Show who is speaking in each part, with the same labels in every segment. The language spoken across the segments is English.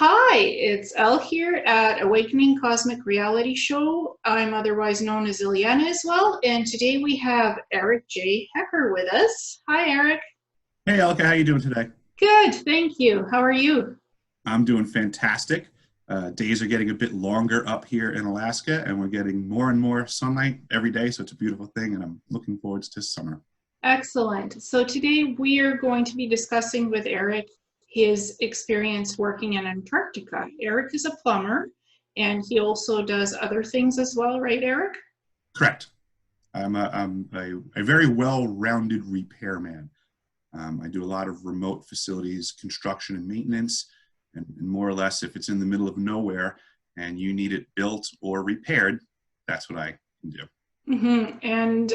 Speaker 1: Hi, it's Elle here at Awakening Cosmic Reality Show. I'm otherwise known as Ileana as well, and today we have Eric J. Hecker with us. Hi, Eric.
Speaker 2: Hey, Elka, how you doing today?
Speaker 1: Good, thank you. How are you?
Speaker 2: I'm doing fantastic. Days are getting a bit longer up here in Alaska, and we're getting more and more sunlight every day, so it's a beautiful thing, and I'm looking forward to summer.
Speaker 1: Excellent. So today we are going to be discussing with Eric his experience working in Antarctica. Eric is a plumber, and he also does other things as well, right, Eric?
Speaker 2: Correct. I'm a very well-rounded repairman. I do a lot of remote facilities, construction and maintenance, and more or less, if it's in the middle of nowhere and you need it built or repaired, that's what I can do.
Speaker 1: And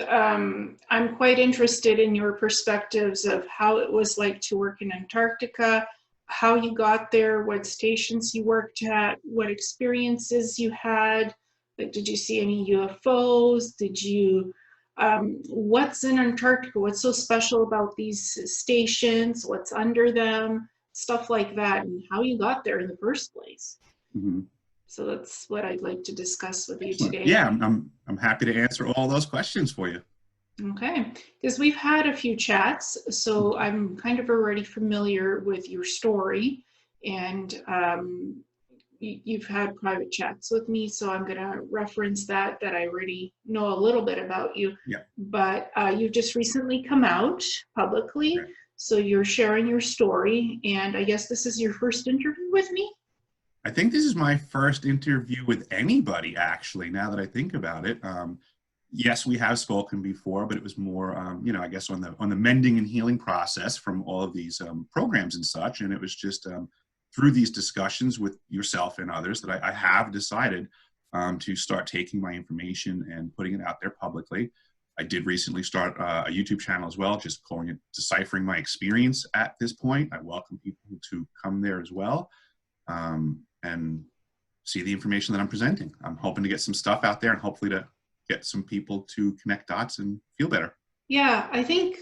Speaker 1: I'm quite interested in your perspectives of how it was like to work in Antarctica, how you got there, what stations you worked at, what experiences you had. Like, did you see any UFOs? What's in Antarctica? What's so special about these stations? What's under them? Stuff like that, and how you got there in the first place.
Speaker 2: Mhm.
Speaker 1: So that's what I'd like to discuss with you
Speaker 2: Excellent.
Speaker 1: today.
Speaker 2: Yeah, I'm happy to answer all those questions for you.
Speaker 1: Okay, because we've had a few chats, so I'm kind of already familiar with your story, and you've had private chats with me, so I'm going to reference that I already know a little bit about you.
Speaker 2: Yeah.
Speaker 1: But you've just recently come out publicly,
Speaker 2: Right.
Speaker 1: so you're sharing your story, and I guess this is your first interview with me?
Speaker 2: I think this is my first interview with anybody, actually, now that I think about it. Yes, we have spoken before, but it was more, I guess on the mending and healing process from all of these programs and such. And it was just through these discussions with yourself and others that I have decided to start taking my information and putting it out there publicly. I did recently start a YouTube channel as well, just calling it Deciphering My Experience at this point. I welcome people to come there as well. And see the information that I'm presenting. I'm hoping to get some stuff out there and hopefully to get some people to connect dots and feel better.
Speaker 1: Yeah, I think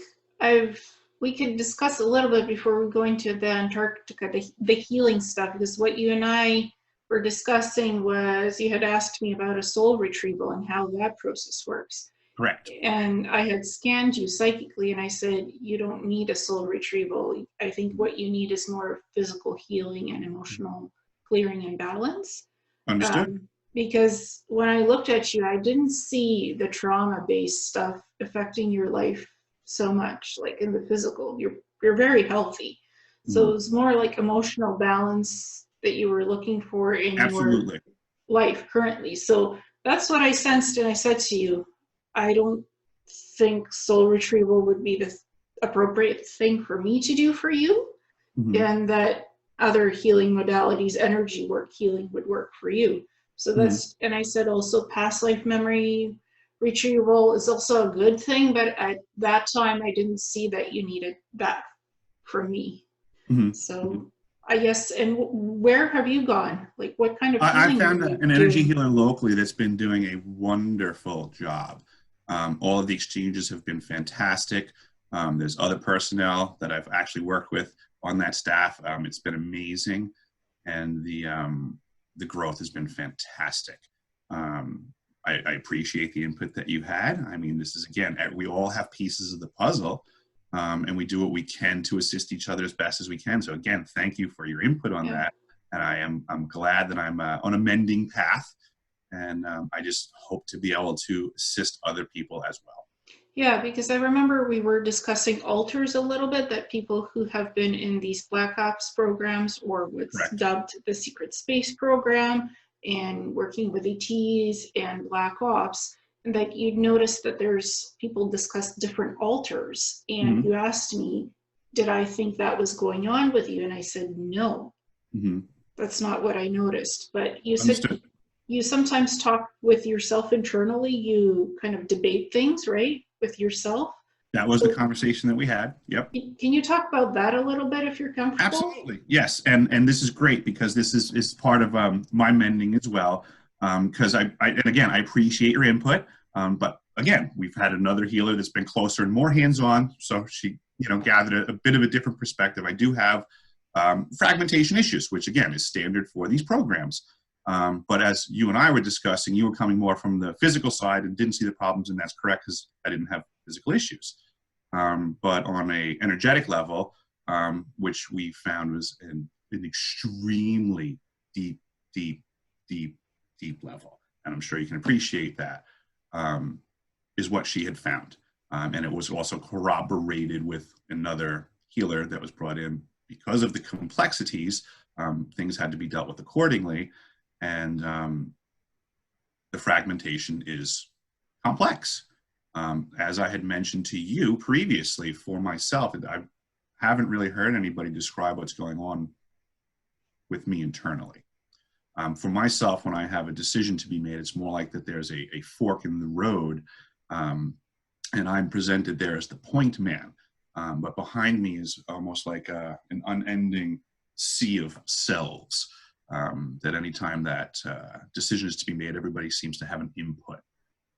Speaker 1: we could discuss a little bit before we go into the Antarctica, the healing stuff, because what you and I were discussing was you had asked me about a soul retrieval and how that process works.
Speaker 2: Correct.
Speaker 1: And I had scanned you psychically and I said, you don't need a soul retrieval. I think what you need is more physical healing and emotional clearing and balance.
Speaker 2: Understood.
Speaker 1: Because when I looked at you, I didn't see the trauma-based stuff affecting your life so much, like in the physical. You're very healthy. So it was more like emotional balance that you were looking for in your
Speaker 2: Absolutely.
Speaker 1: life currently. So that's what I sensed, and I said to you, I don't think soul retrieval would be the appropriate thing for me to do for you,
Speaker 2: Mhm.
Speaker 1: and that other healing modalities, energy work, healing would work for you. So
Speaker 2: Mhm.
Speaker 1: and I said also past life memory retrieval is also a good thing, but at that time I didn't see that you needed that from me.
Speaker 2: Mhm. Mhm.
Speaker 1: So I guess, and where have you gone? Like, what kind of
Speaker 2: I
Speaker 1: healing are
Speaker 2: found
Speaker 1: you
Speaker 2: an energy
Speaker 1: doing?
Speaker 2: healer locally that's been doing a wonderful job. All of the exchanges have been fantastic. There's other personnel that I've actually worked with on that staff. It's been amazing, and the growth has been fantastic. I appreciate the input that you had. I mean, this is again, we all have pieces of the puzzle, and we do what we can to assist each other as best as we can. So again, thank you for your input on
Speaker 1: Yeah.
Speaker 2: that. And I'm glad that I'm on a mending path, and I just hope to be able to assist other people as well.
Speaker 1: Yeah, because I remember we were discussing altars a little bit, that people who have been in these Black Ops programs or what's
Speaker 2: Correct.
Speaker 1: dubbed the Secret Space program and working with ETs and Black Ops, and that you'd notice that there's people discuss different altars. And
Speaker 2: Mm-hmm.
Speaker 1: you asked me, did I think that was going on with you? And I said, no,
Speaker 2: Mm-hmm.
Speaker 1: that's not what I noticed. But you said
Speaker 2: Understood.
Speaker 1: you sometimes talk with yourself internally, you kind of debate things, right, with yourself.
Speaker 2: That was the
Speaker 1: So
Speaker 2: conversation that we had. Yep.
Speaker 1: can you talk about that a little bit if you're comfortable?
Speaker 2: Absolutely. Yes. And this is great because this is part of my mending as well. Because and again, I appreciate your input. But again, we've had another healer that's been closer and more hands-on. So she, gathered a bit of a different perspective. I do have fragmentation issues, which again is standard for these programs. But as you and I were discussing, you were coming more from the physical side and didn't see the problems, and that's correct because I didn't have physical issues. But on a energetic level, which we found was an extremely deep, deep, deep, deep level, and I'm sure you can appreciate that, is what she had found. And it was also corroborated with another healer that was brought in because of the complexities. Things had to be dealt with accordingly. And the fragmentation is complex. As I had mentioned to you previously, for myself, I haven't really heard anybody describe what's going on with me internally. For myself, when I have a decision to be made, it's more like that there's a fork in the road, and I'm presented there as the point man. But behind me is almost like an unending sea of cells. That anytime that decision is to be made, everybody seems to have an input.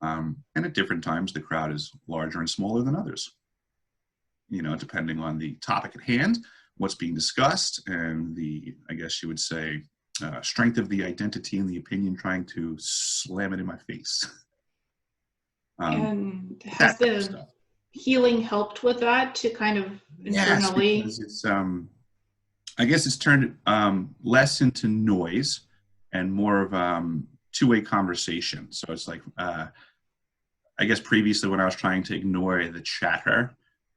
Speaker 2: And at different times, the crowd is larger and smaller than others, depending on the topic at hand, what's being discussed, and the, I guess you would say, strength of the identity and the opinion trying to slam it in my face.
Speaker 1: And has the healing helped with that to kind of internally?
Speaker 2: Yes, because it's, I guess it's turned less into noise and more of two-way conversation. So it's like, I guess previously when I was trying to ignore the chatter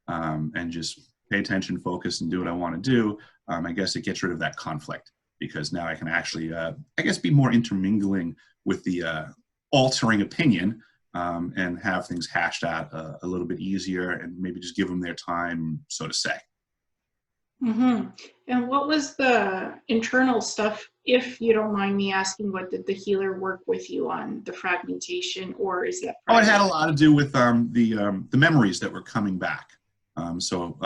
Speaker 2: and just pay attention, focus, and do what I want to do, I guess it gets rid of that conflict, because now I can actually, I guess, be more intermingling with the altering opinion and have things hashed out a little bit easier, and maybe just give them their time, so to say.
Speaker 1: Mm-hmm. And what was the internal stuff, if you don't mind me asking? What did the healer work with you on, the fragmentation, or is that private?
Speaker 2: Oh, it had a lot to do with the memories that were coming back. So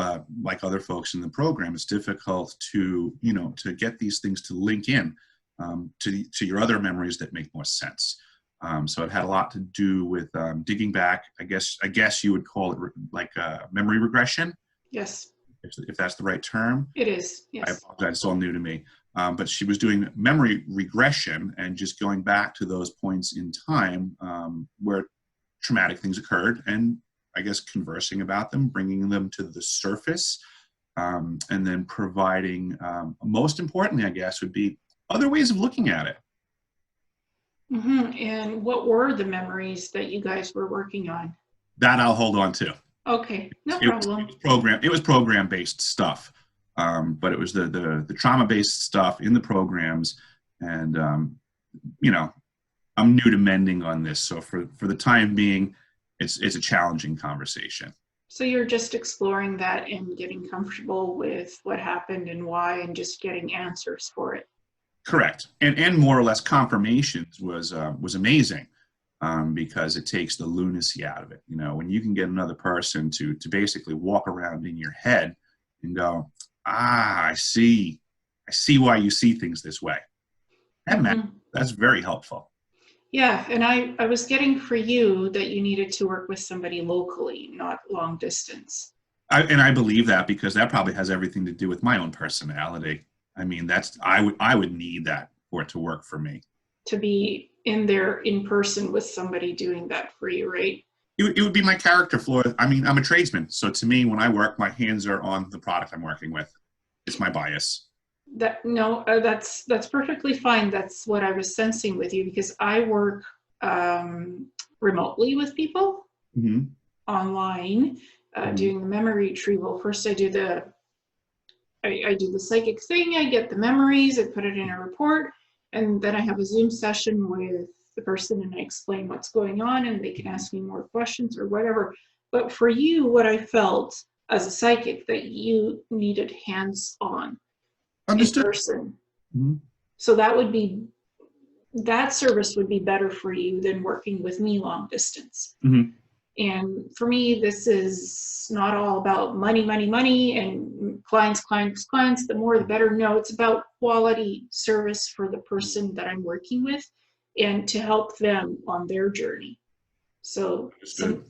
Speaker 2: like other folks in the program, it's difficult to, to get these things to link in to your other memories that make more sense. So it had a lot to do with digging back. I guess you would call it like memory regression.
Speaker 1: Yes.
Speaker 2: If that's the right term.
Speaker 1: It is, yes.
Speaker 2: I apologize, it's all new to me. But she was doing memory regression and just going back to those points in time where traumatic things occurred, and I guess conversing about them, bringing them to the surface, and then providing, most importantly, I guess, would be other ways of looking at it.
Speaker 1: Mm-hmm. And what were the memories that you guys were working on?
Speaker 2: That I'll hold on to.
Speaker 1: Okay, no problem.
Speaker 2: It was program-based stuff, but it was the trauma-based stuff in the programs, and I'm new to mending on this, so for the time being, it's a challenging conversation.
Speaker 1: So you're just exploring that and getting comfortable with what happened and why, and just getting answers for it.
Speaker 2: Correct, and more or less confirmations was amazing. Because it takes the lunacy out of it. When you can get another person to basically walk around in your head and go, I see why you see things this way. That's very helpful.
Speaker 1: Yeah, and I was getting for you that you needed to work with somebody locally, not long distance.
Speaker 2: I believe that, because that probably has everything to do with my own personality. I mean, I would need that for it to work for me.
Speaker 1: To be in there in person with somebody doing that for you, right?
Speaker 2: It would be my character flaw. I mean, I'm a tradesman, so to me, when I work, my hands are on the product I'm working with. It's my bias.
Speaker 1: That's perfectly fine. That's what I was sensing with you, because I work remotely with people, mm-hmm. online, mm-hmm. doing the memory retrieval. First, I do the psychic thing. I get the memories. I put it in a report. And then I have a Zoom session with the person, and I explain what's going on, and they can ask me more questions or whatever. But for you, what I felt as a psychic, that you needed hands-on in person. Mm-hmm. So that service would be better for you than working with me long distance. Mm-hmm. And for me, this is not all about money, and clients. The more, the better. No, it's about quality service for the person that I'm working with, and to help them on their journey. So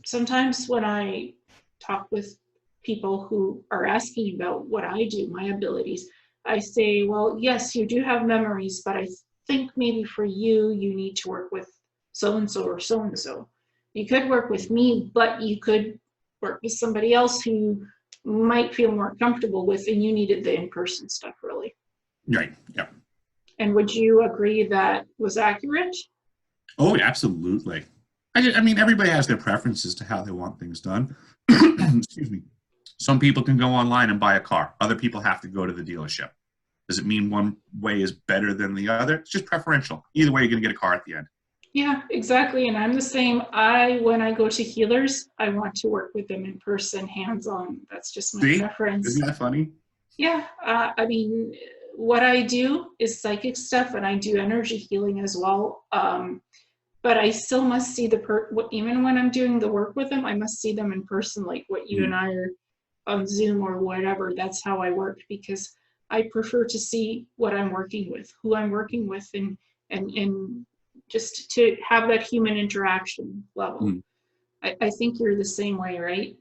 Speaker 1: sometimes when I talk with people who are asking about what I do, my abilities, I say, well, yes, you do have memories, but I think maybe for you, you need to work with so-and-so or so-and-so. You could work with me, but you could work with somebody else who might feel more comfortable with, and you needed the in-person stuff, really.
Speaker 2: Right. Yeah.
Speaker 1: And would you agree that was accurate?
Speaker 2: Oh, absolutely. I mean, everybody has their preferences to how they want things done.
Speaker 1: Yeah.
Speaker 2: Excuse me. Some people can go online and buy a car. Other people have to go to the dealership. Does it mean one way is better than the other? It's just preferential. Either way, you're going to get a car at the end.
Speaker 1: Yeah, exactly. And I'm the same. When I go to healers, I want to work with them in person, hands-on. That's just my
Speaker 2: See?
Speaker 1: preference.
Speaker 2: Isn't that funny?
Speaker 1: Yeah, I mean, what I do is psychic stuff, and I do energy healing as well. But I still must see even when I'm doing the work with them, I must see them in person, like what you and
Speaker 2: Mm.
Speaker 1: I are on Zoom or whatever. That's how I work, because I prefer to see what I'm working with, who I'm working with, and just to have that human interaction level.
Speaker 2: Mm.
Speaker 1: I think you're the same way, right?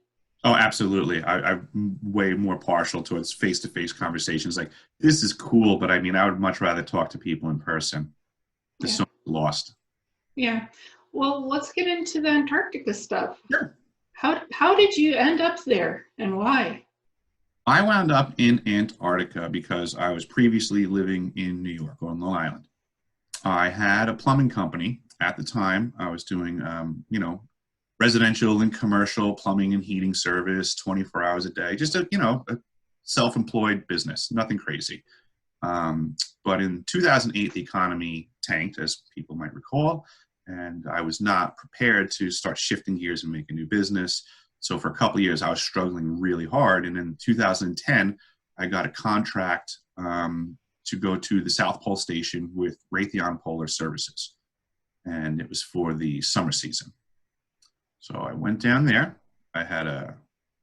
Speaker 2: Oh, absolutely. I'm way more partial towards face-to-face conversations. Like, this is cool, but I mean, I would much rather talk to people in person. There's
Speaker 1: Yeah.
Speaker 2: so much lost.
Speaker 1: Yeah. Well, let's get into the Antarctica stuff.
Speaker 2: Sure.
Speaker 1: How did you end up there, and why?
Speaker 2: I wound up in Antarctica because I was previously living in New York on Long Island. I had a plumbing company at the time. I was doing, residential and commercial plumbing and heating service 24 hours a day, just a self-employed business, nothing crazy. But in 2008, the economy tanked, as people might recall, and I was not prepared to start shifting gears and make a new business. So for a couple of years, I was struggling really hard. And in 2010, I got a contract to go to the South Pole Station with Raytheon Polar Services. And it was for the summer season. So I went down there. I had a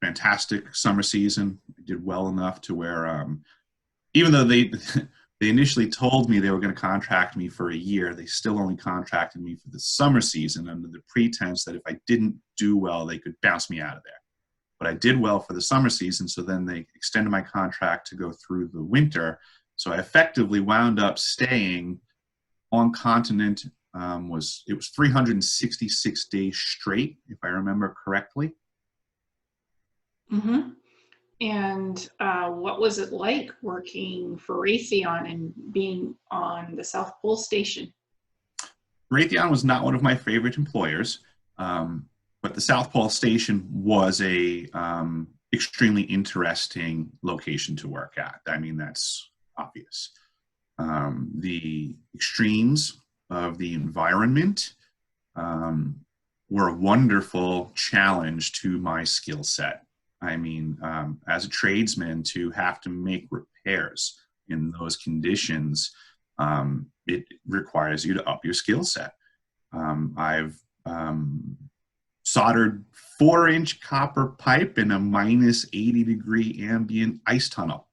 Speaker 2: fantastic summer season. I did well enough to where, even though they they initially told me they were going to contract me for a year, they still only contracted me for the summer season under the pretense that if I didn't do well, they could bounce me out of there. But I did well for the summer season, so then they extended my contract to go through the winter. So I effectively wound up staying on continent. It was 366 days straight, if I remember correctly.
Speaker 1: Mm-hmm. And what was it like working for Raytheon and being on the South Pole Station?
Speaker 2: Raytheon was not one of my favorite employers, but the South Pole Station was a extremely interesting location to work at. I mean, that's obvious. The extremes of the environment were a wonderful challenge to my skill set. I mean, as a tradesman, to have to make repairs in those conditions, it requires you to up your skill set. I've soldered 4-inch copper pipe in a minus 80-degree ambient ice tunnel.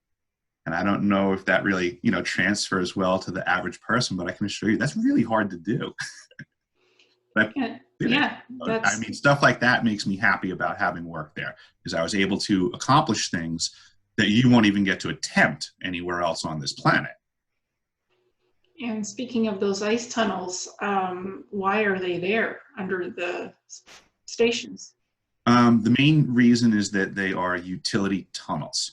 Speaker 2: And I don't know if that really, transfers well to the average person, but I can assure you that's really hard to do. But
Speaker 1: Yeah,
Speaker 2: I mean, stuff like that makes me happy about having worked there, because I was able to accomplish things that you won't even get to attempt anywhere else on this planet.
Speaker 1: And speaking of those ice tunnels, why are they there under the stations?
Speaker 2: The main reason is that they are utility tunnels.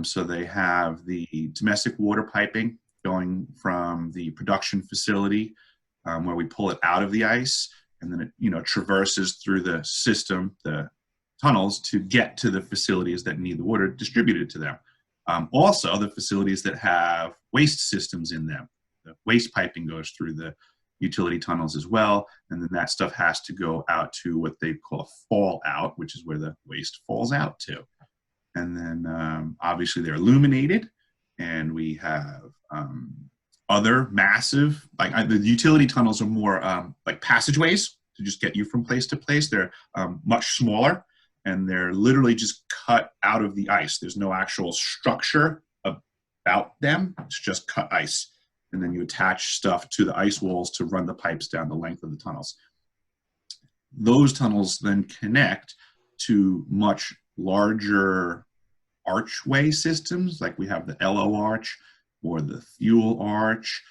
Speaker 2: So they have the domestic water piping going from the production facility where we pull it out of the ice, and then it traverses through the system, the tunnels, to get to the facilities that need the water distributed to them. Also, the facilities that have waste systems in them. The waste piping goes through the utility tunnels as well, and then that stuff has to go out to what they call a fallout, which is where the waste falls out to. And then obviously they're illuminated, and we have other massive, like the utility tunnels are more like passageways to just get you from place to place. They're much smaller, and they're literally just cut out of the ice. There's no actual structure about them. It's just cut ice. And then you attach stuff to the ice walls to run the pipes down the length of the tunnels. Those tunnels then connect to much larger archway systems, like we have the LO arch or the fuel arch.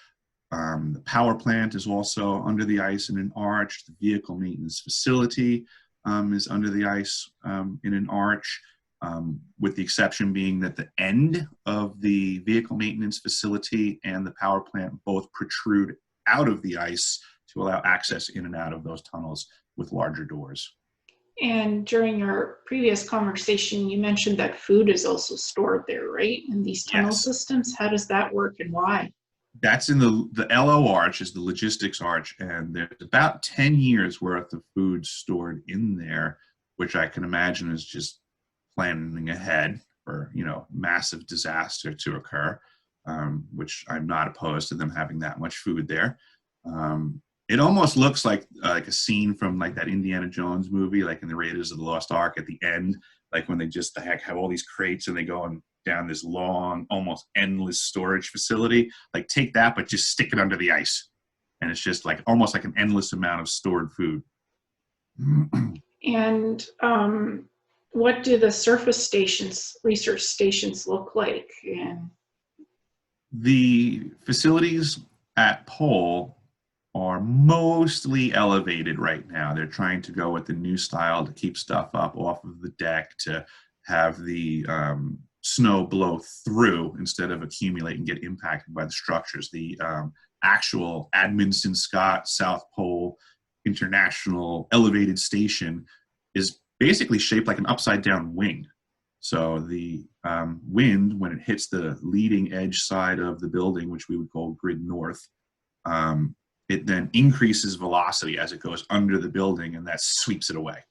Speaker 2: The power plant is also under the ice in an arch. The vehicle maintenance facility is under the ice in an arch, with the exception being that the end of the vehicle maintenance facility and the power plant both protrude out of the ice to allow access in and out of those tunnels with larger doors.
Speaker 1: And during our previous conversation, you mentioned that food is also stored there, right? In these tunnel
Speaker 2: Yes.
Speaker 1: systems. How does that work and why?
Speaker 2: That's in the LO arch, is the logistics arch, and there's about 10 years worth of food stored in there, which I can imagine is just planning ahead for, massive disaster to occur, which I'm not opposed to them having that much food there. It almost looks like a scene from like that Indiana Jones movie, like in the Raiders of the Lost Ark at the end, like when they just the heck have all these crates and they go down this long, almost endless storage facility. Like take that, but just stick it under the ice, and it's just like almost like an endless amount of stored food.
Speaker 1: And what do the surface stations, research stations, look like? And
Speaker 2: the facilities at Pole are mostly elevated right now. They're trying to go with the new style to keep stuff up off of the deck, to have the snow blow through instead of accumulate and get impacted by the structures. The actual Adminston Scott South Pole International elevated station is basically shaped like an upside down wing. So the wind, when it hits the leading edge side of the building, which we would call grid north, it then increases velocity as it goes under the building, and that sweeps it away.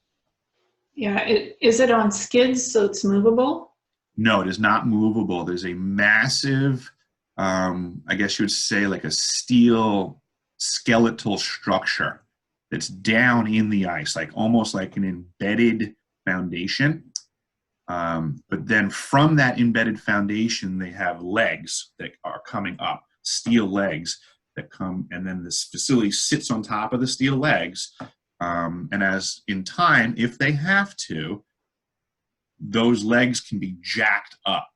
Speaker 1: yeah, is it on skids so it's movable?
Speaker 2: No, it is not movable. There's a massive, I guess you would say like a steel skeletal structure that's down in the ice, like almost like an embedded foundation. But then from that embedded foundation, they have legs that are coming up, steel legs that come, and then this facility sits on top of the steel legs. And as in time, if they have to, those legs can be jacked up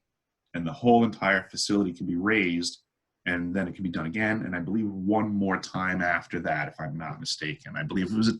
Speaker 2: and the whole entire facility can be raised, and then it can be done again. And I believe one more time after that, if I'm not mistaken. I believe it was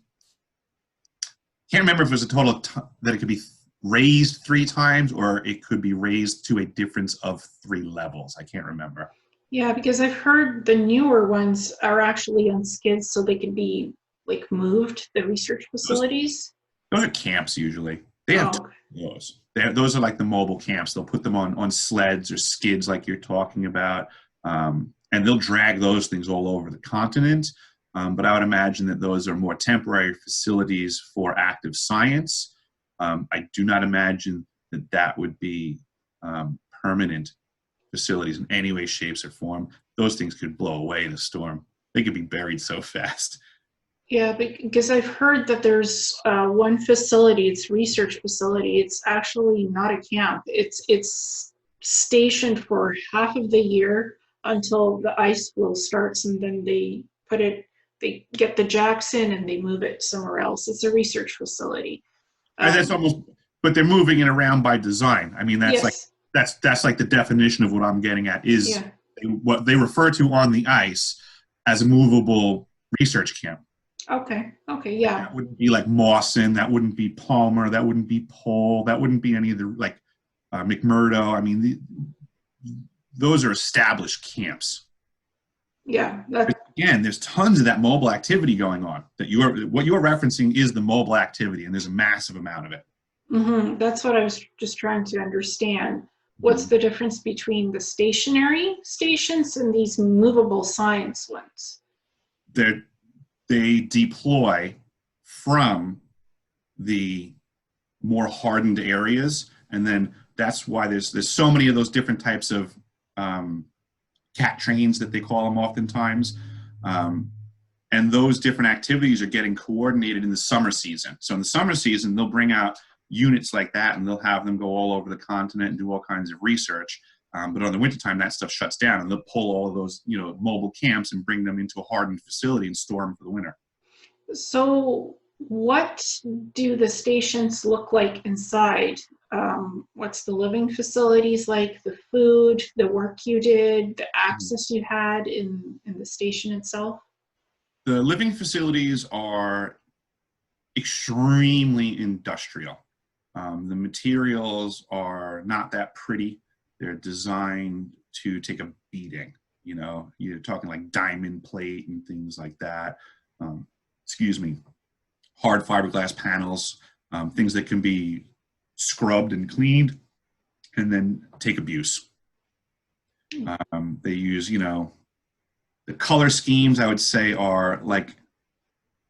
Speaker 2: can't remember if it was a total that it could be raised 3 times or it could be raised to a difference of 3 levels. I can't remember.
Speaker 1: Yeah, because I've heard the newer ones are actually on skids so they can be like moved, the research facilities.
Speaker 2: Those are camps usually. They have those. Those are like the mobile camps. They'll put them on sleds or skids like you're talking about, and they'll drag those things all over the continent. But I would imagine that those are more temporary facilities for active science. I do not imagine that that would be permanent facilities in any way, shapes, or form. Those things could blow away in a storm. They could be buried so fast.
Speaker 1: Yeah, because I've heard that there's one facility, it's research facility. It's actually not a camp. It's stationed for half of the year until the ice flow starts, and then they get the jacks in and they move it somewhere else. It's a research facility.
Speaker 2: That's almost, but they're moving it around by design. I mean, that's
Speaker 1: yes.
Speaker 2: that's like the definition of what I'm getting at is what they refer to on the ice as a movable research camp.
Speaker 1: Okay, yeah.
Speaker 2: That wouldn't be like Mawson, that wouldn't be Palmer, that wouldn't be Pole, that wouldn't be any of the, like McMurdo. I mean, those are established camps.
Speaker 1: Yeah.
Speaker 2: Again, there's tons of that mobile activity going on. What you're referencing is the mobile activity, and there's a massive amount of it.
Speaker 1: Mm-hmm. That's what I was just trying to understand. What's the difference between the stationary stations and these movable science ones?
Speaker 2: They deploy from the more hardened areas, and then that's why there's so many of those different types of cat trains that they call them oftentimes, and those different activities are getting coordinated in the summer season. So in the summer season, they'll bring out units like that, and they'll have them go all over the continent and do all kinds of research. But on the wintertime, that stuff shuts down, and they'll pull all of those, mobile camps and bring them into a hardened facility and store them for the winter.
Speaker 1: So what do the stations look like inside? What's the living facilities like, the food, the work you did, the
Speaker 2: Mhm.
Speaker 1: access you had in the station itself?
Speaker 2: The living facilities are extremely industrial. The materials are not that pretty. They're designed to take a beating. You know, you're talking like diamond plate and things like that. Um, excuse me, hard fiberglass panels, things that can be scrubbed and cleaned and then take abuse. They use, you know, the color schemes I would say are like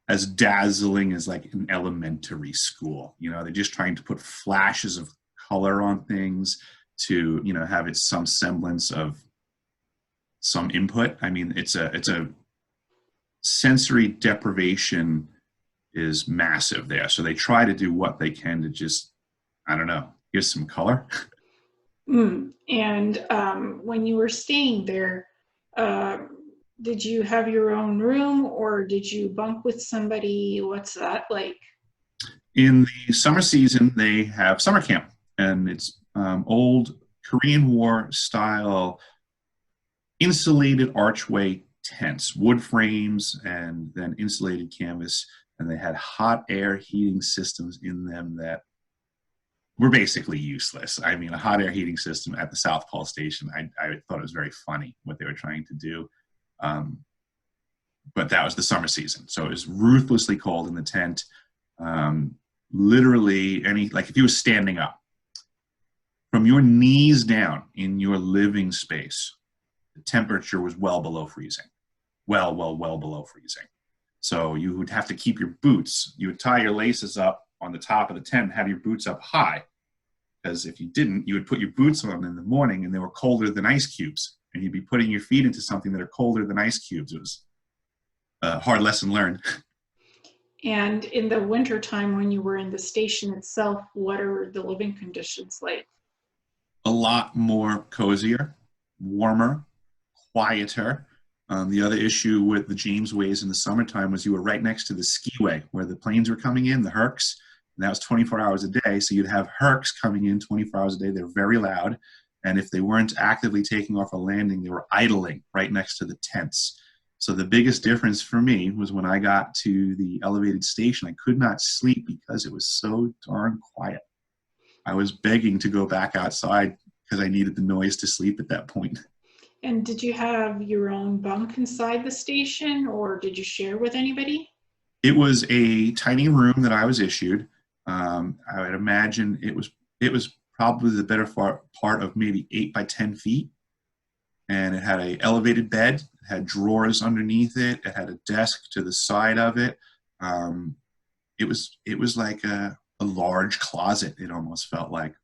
Speaker 2: as dazzling as like an elementary school. You know, they're just trying to put flashes of color on things to, you know, have it some semblance of some input. I mean, it's a sensory deprivation is massive there. So they try to do what they can to just, I don't know, give some color.
Speaker 1: And when you were staying there, uh, did you have your own room or did you bunk with somebody? What's that like?
Speaker 2: In the summer season, they have summer camp, and it's old Korean War style insulated archway tents, wood frames, and then insulated canvas. And they had hot air heating systems in them that were basically useless. I mean, a hot air heating system at the South Pole Station, I thought it was very funny what they were trying to do. Um, but that was the summer season. So it was ruthlessly cold in the tent. Um, Literally, like if you were standing up, from your knees down in your living space, the temperature was well below freezing. Well below freezing. So you would have to keep your boots. You would tie your laces up on the top of the tent and have your boots up high. Because if you didn't, you would put your boots on in the morning and they were colder than ice cubes. And you'd be putting your feet into something that are colder than ice cubes. It was a hard lesson learned.
Speaker 1: And in the winter time when you were in the station itself, what are the living conditions like?
Speaker 2: A lot more cozier, warmer, quieter. The other issue with the Jamesways in the summertime was you were right next to the skiway where the planes were coming in, the Hercs, and that was 24 hours a day. So you'd have Hercs coming in 24 hours a day. They're very loud. And if they weren't actively taking off a landing, they were idling right next to the tents. So the biggest difference for me was when I got to the elevated station, I could not sleep because it was so darn quiet. I was begging to go back outside because I needed the noise to sleep at that point.
Speaker 1: And did you have your own bunk inside the station or did you share with anybody?
Speaker 2: It was a tiny room that I was issued. I would imagine it was probably the better part of maybe 8 by 10 feet, and it had a elevated bed. It had drawers underneath it. It had a desk to the side of it. Um, it was like a large closet. It almost felt like.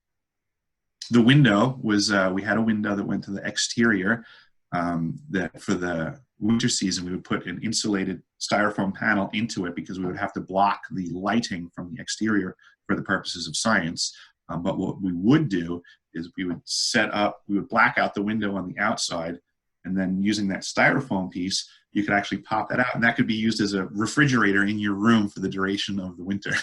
Speaker 2: The window was we had a window that went to the exterior. That for the winter season we would put an insulated styrofoam panel into it because we would have to block the lighting from the exterior for the purposes of science. But what we would do is we would black out the window on the outside, and then using that styrofoam piece, you could actually pop that out, and that could be used as a refrigerator in your room for the duration of the winter.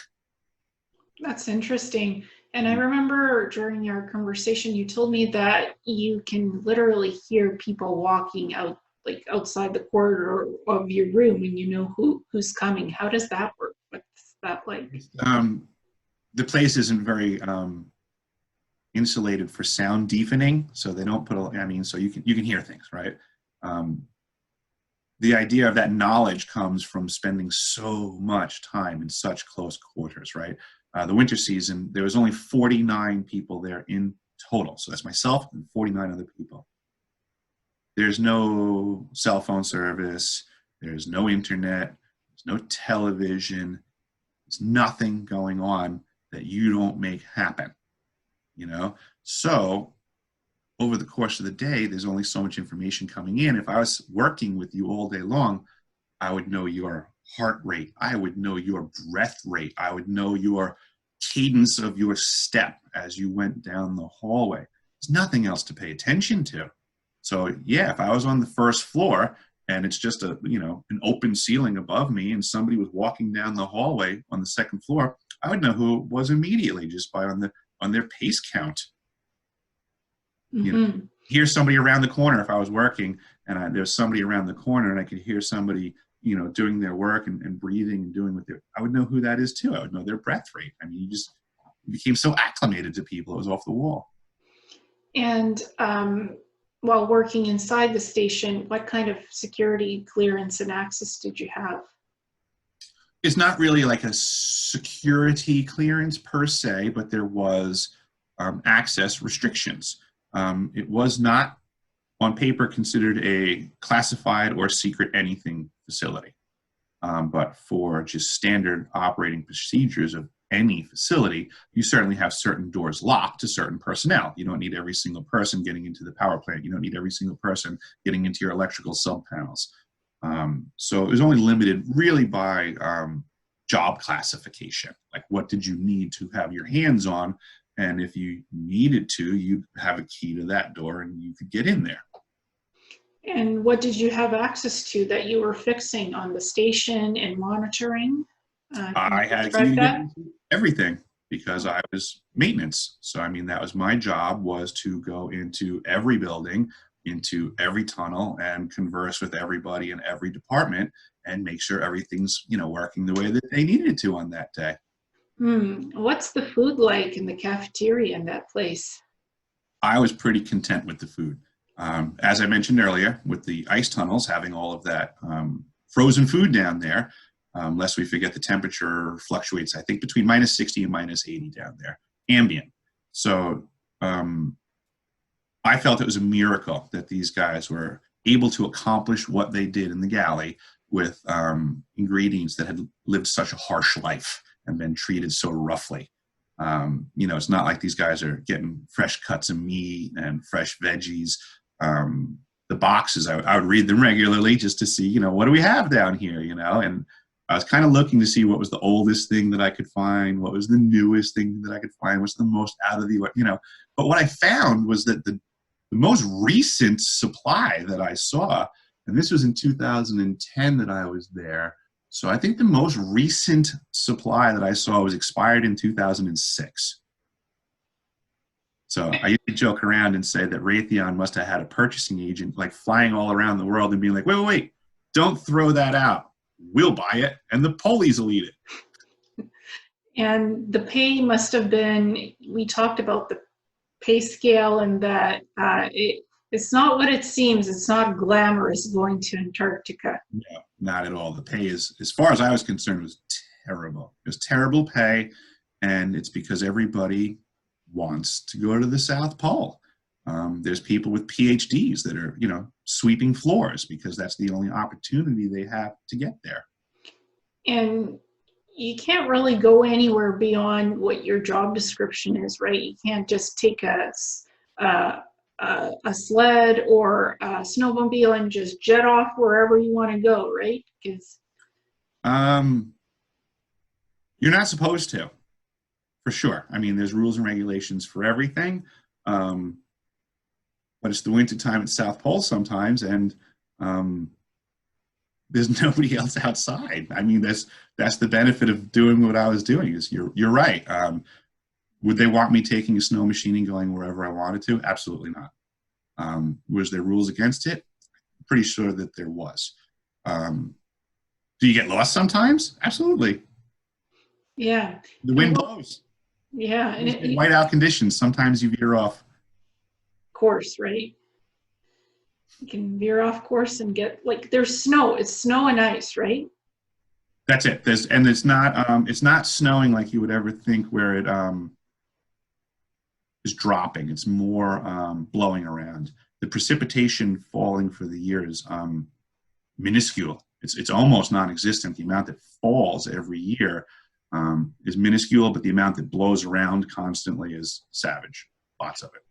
Speaker 1: That's interesting. And I remember during our conversation, you told me that you can literally hear people walking out, like outside the corridor of your room, and you know who's coming. How does that work? What's that like?
Speaker 2: The place isn't very insulated for sound deafening, so they don't put. I mean, so you can hear things, right? Um, the idea of that knowledge comes from spending so much time in such close quarters, right? The winter season, there was only 49 people there in total. So that's myself and 49 other people. There's no cell phone service. There's no internet. There's no television. There's nothing going on that you don't make happen, you know? So over the course of the day, there's only so much information coming in. If I was working with you all day long, I would know your heart rate. I would know your breath rate. I would know your cadence of your step as you went down the hallway. There's nothing else to pay attention to. So yeah, if I was on the first floor and it's just an open ceiling above me and somebody was walking down the hallway on the second floor, I would know who it was immediately just by on their pace count. You know,
Speaker 1: Mm-hmm.
Speaker 2: hear somebody around the corner. If I was working and there's somebody around the corner and I could hear somebody, you know, doing their work and breathing and doing what they're, I would know who that is too. I would know their breath rate. I mean, you became so acclimated to people, it was off the wall.
Speaker 1: And while working inside the station, what kind of security clearance and access did you have?
Speaker 2: It's not really like a security clearance per se, but there was access restrictions. It was not on paper considered a classified or secret anything facility. But for just standard operating procedures of any facility, you certainly have certain doors locked to certain personnel. You don't need every single person getting into the power plant. You don't need every single person getting into your electrical sub panels. So it was only limited really by job classification. Like, what did you need to have your hands on? And if you needed to, you'd have a key to that door and you could get in there.
Speaker 1: And what did you have access to that you were fixing on the station and monitoring? Can
Speaker 2: I
Speaker 1: you
Speaker 2: had key to
Speaker 1: describe
Speaker 2: get
Speaker 1: that?
Speaker 2: into everything because I was maintenance. So, I mean, that was my job, was to go into every building, into every tunnel, and converse with everybody in every department and make sure everything's, you know, working the way that they needed it to on that day.
Speaker 1: What's the food like in the cafeteria in that place?
Speaker 2: I was pretty content with the food. As I mentioned earlier, with the ice tunnels having all of that frozen food down there, lest we forget the temperature fluctuates, I think, between minus 60 and minus 80 down there, ambient. So I felt it was a miracle that these guys were able to accomplish what they did in the galley with ingredients that had lived such a harsh life and been treated so roughly. You know, it's not like these guys are getting fresh cuts of meat and fresh veggies. The boxes, I would read them regularly just to see, you know, what do we have down here, you know? And I was kind of looking to see what was the oldest thing that I could find, what was the newest thing that I could find, what's the most out of the, you know. But what I found was that the most recent supply that I saw, and this was in 2010 that I was there, so I think the most recent supply that I saw was expired in 2006. So I used to joke around and say that Raytheon must have had a purchasing agent like flying all around the world and being like, wait, don't throw that out. We'll buy it and the police will eat it.
Speaker 1: And the pay must have been, we talked about the pay scale and that it's not what it seems. It's not glamorous going to Antarctica.
Speaker 2: No, not at all. The pay is, as far as I was concerned, was terrible. It was terrible pay, and it's because everybody wants to go to the South Pole. There's people with PhDs that are, you know, sweeping floors because that's the only opportunity they have to get there.
Speaker 1: And you can't really go anywhere beyond what your job description is, right? You can't just take a sled or a snowmobile and just jet off wherever you want to go, right? Because
Speaker 2: you're not supposed to, for sure. I mean, there's rules and regulations for everything, but it's the winter time at South Pole sometimes, and there's nobody else outside. I mean, that's the benefit of doing what I was doing. Is you're right. Would they want me taking a snow machine and going wherever I wanted to? Absolutely not. Was there rules against it? I'm pretty sure that there was. Do you get lost sometimes? Absolutely.
Speaker 1: yeah,
Speaker 2: The wind blows.
Speaker 1: yeah, and
Speaker 2: In whiteout conditions, sometimes you veer off.
Speaker 1: course, right? You can veer off course and get, like, there's snow. It's snow and ice, right?
Speaker 2: That's it. It's not snowing like you would ever think, where it is dropping. It's more blowing around. The precipitation falling for the year is minuscule. It's almost non-existent. The amount that falls every year is minuscule, but the amount that blows around constantly is savage. Lots of it.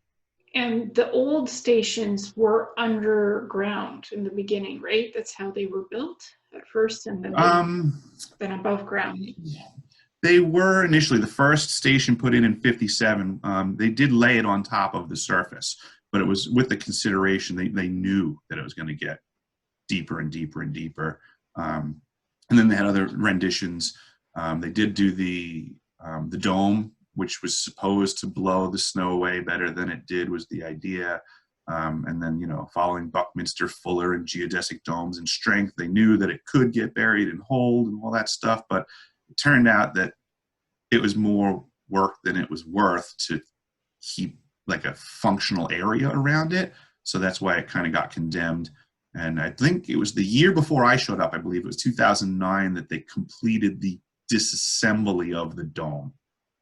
Speaker 1: And the old stations were underground in the beginning, right? That's how they were built at first, and then then above ground.
Speaker 2: They were initially the first station put in 57. They did lay it on top of the surface, but it was with the consideration they knew that it was going to get deeper and deeper and deeper. And then they had other renditions. They did do the dome which was supposed to blow the snow away better than it did, was the idea. And then, following Buckminster Fuller and geodesic domes and strength, they knew that it could get buried and hold and all that stuff. But it turned out that it was more work than it was worth to keep like a functional area around it. So that's why it kind of got condemned. And I think it was the year before I showed up, I believe it was 2009, that they completed the disassembly of the dome.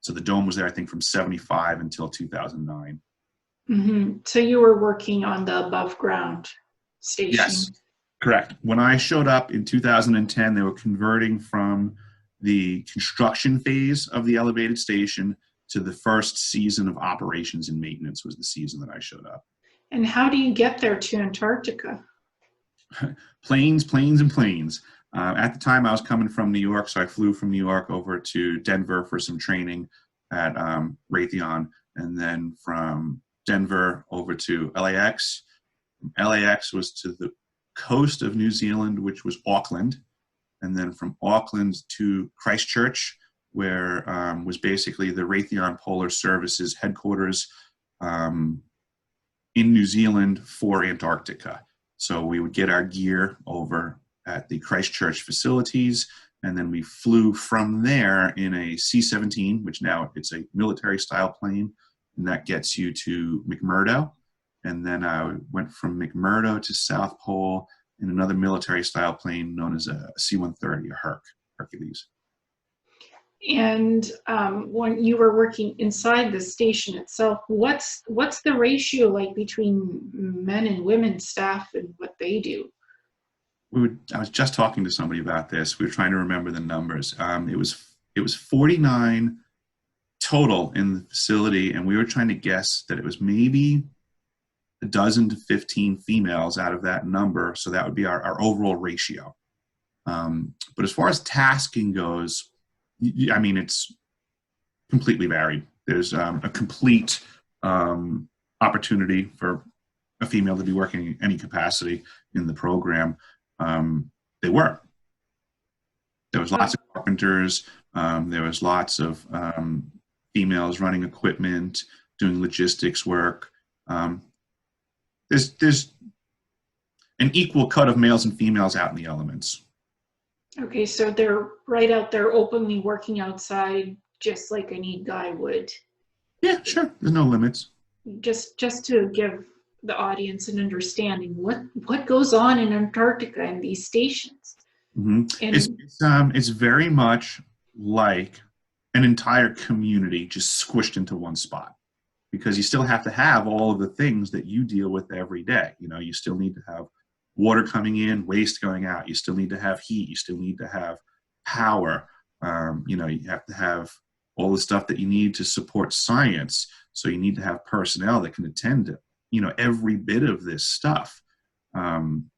Speaker 2: So the dome was there, I think, from 75 until 2009.
Speaker 1: So you were working on the above ground station?
Speaker 2: Yes, correct. When I showed up in 2010, they were converting from the construction phase of the elevated station to the first season of operations and maintenance was the season that I showed up.
Speaker 1: And how do you get there to Antarctica?
Speaker 2: Planes, planes, and planes. At the time, I was coming from New York, so I flew from New York over to Denver for some training at Raytheon, and then from Denver over to LAX. LAX was to the coast of New Zealand, which was Auckland, and then from Auckland to Christchurch, where was basically the Raytheon Polar Services headquarters in New Zealand for Antarctica. So we would get our gear over at the Christchurch facilities, and then we flew from there in a C-17, which now it's a military-style plane, and that gets you to McMurdo. And then I went from McMurdo to South Pole in another military-style plane known as a C-130, a Hercules.
Speaker 1: And when you were working inside the station itself, what's the ratio like between men and women staff and what they do?
Speaker 2: I was just talking to somebody about this. We were trying to remember the numbers. It was 49 total in the facility, and we were trying to guess that it was maybe a dozen to 15 females out of that number. So that would be our overall ratio. But as far as tasking goes, I mean, it's completely varied. There's a complete opportunity for a female to be working in any capacity in the program. They were. There was lots of carpenters. There was lots of females running equipment, doing logistics work. There's an equal cut of males and females out in the elements.
Speaker 1: Okay, so they're right out there openly working outside, just like any guy would.
Speaker 2: Yeah, sure. There's no limits.
Speaker 1: Just to give the audience an understanding, what goes on in Antarctica and these stations?
Speaker 2: And it's very much like an entire community just squished into one spot, because you still have to have all of the things that you deal with every day. You still need to have water coming in, waste going out. You still need to have heat. You still need to have power. You have to have all the stuff that you need to support science. So you need to have personnel that can attend to, every bit of this stuff in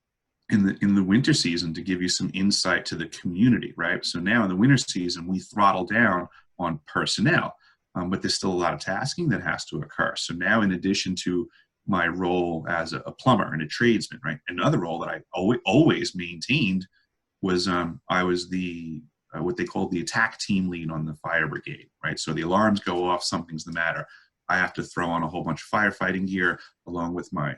Speaker 2: the winter season to give you some insight to the community, right? So now in the winter season, we throttle down on personnel, but there's still a lot of tasking that has to occur. So now, in addition to my role as a plumber and a tradesman, right? Another role that I always maintained was I was the what they called the attack team lead on the fire brigade, right? So the alarms go off, something's the matter. I have to throw on a whole bunch of firefighting gear along with my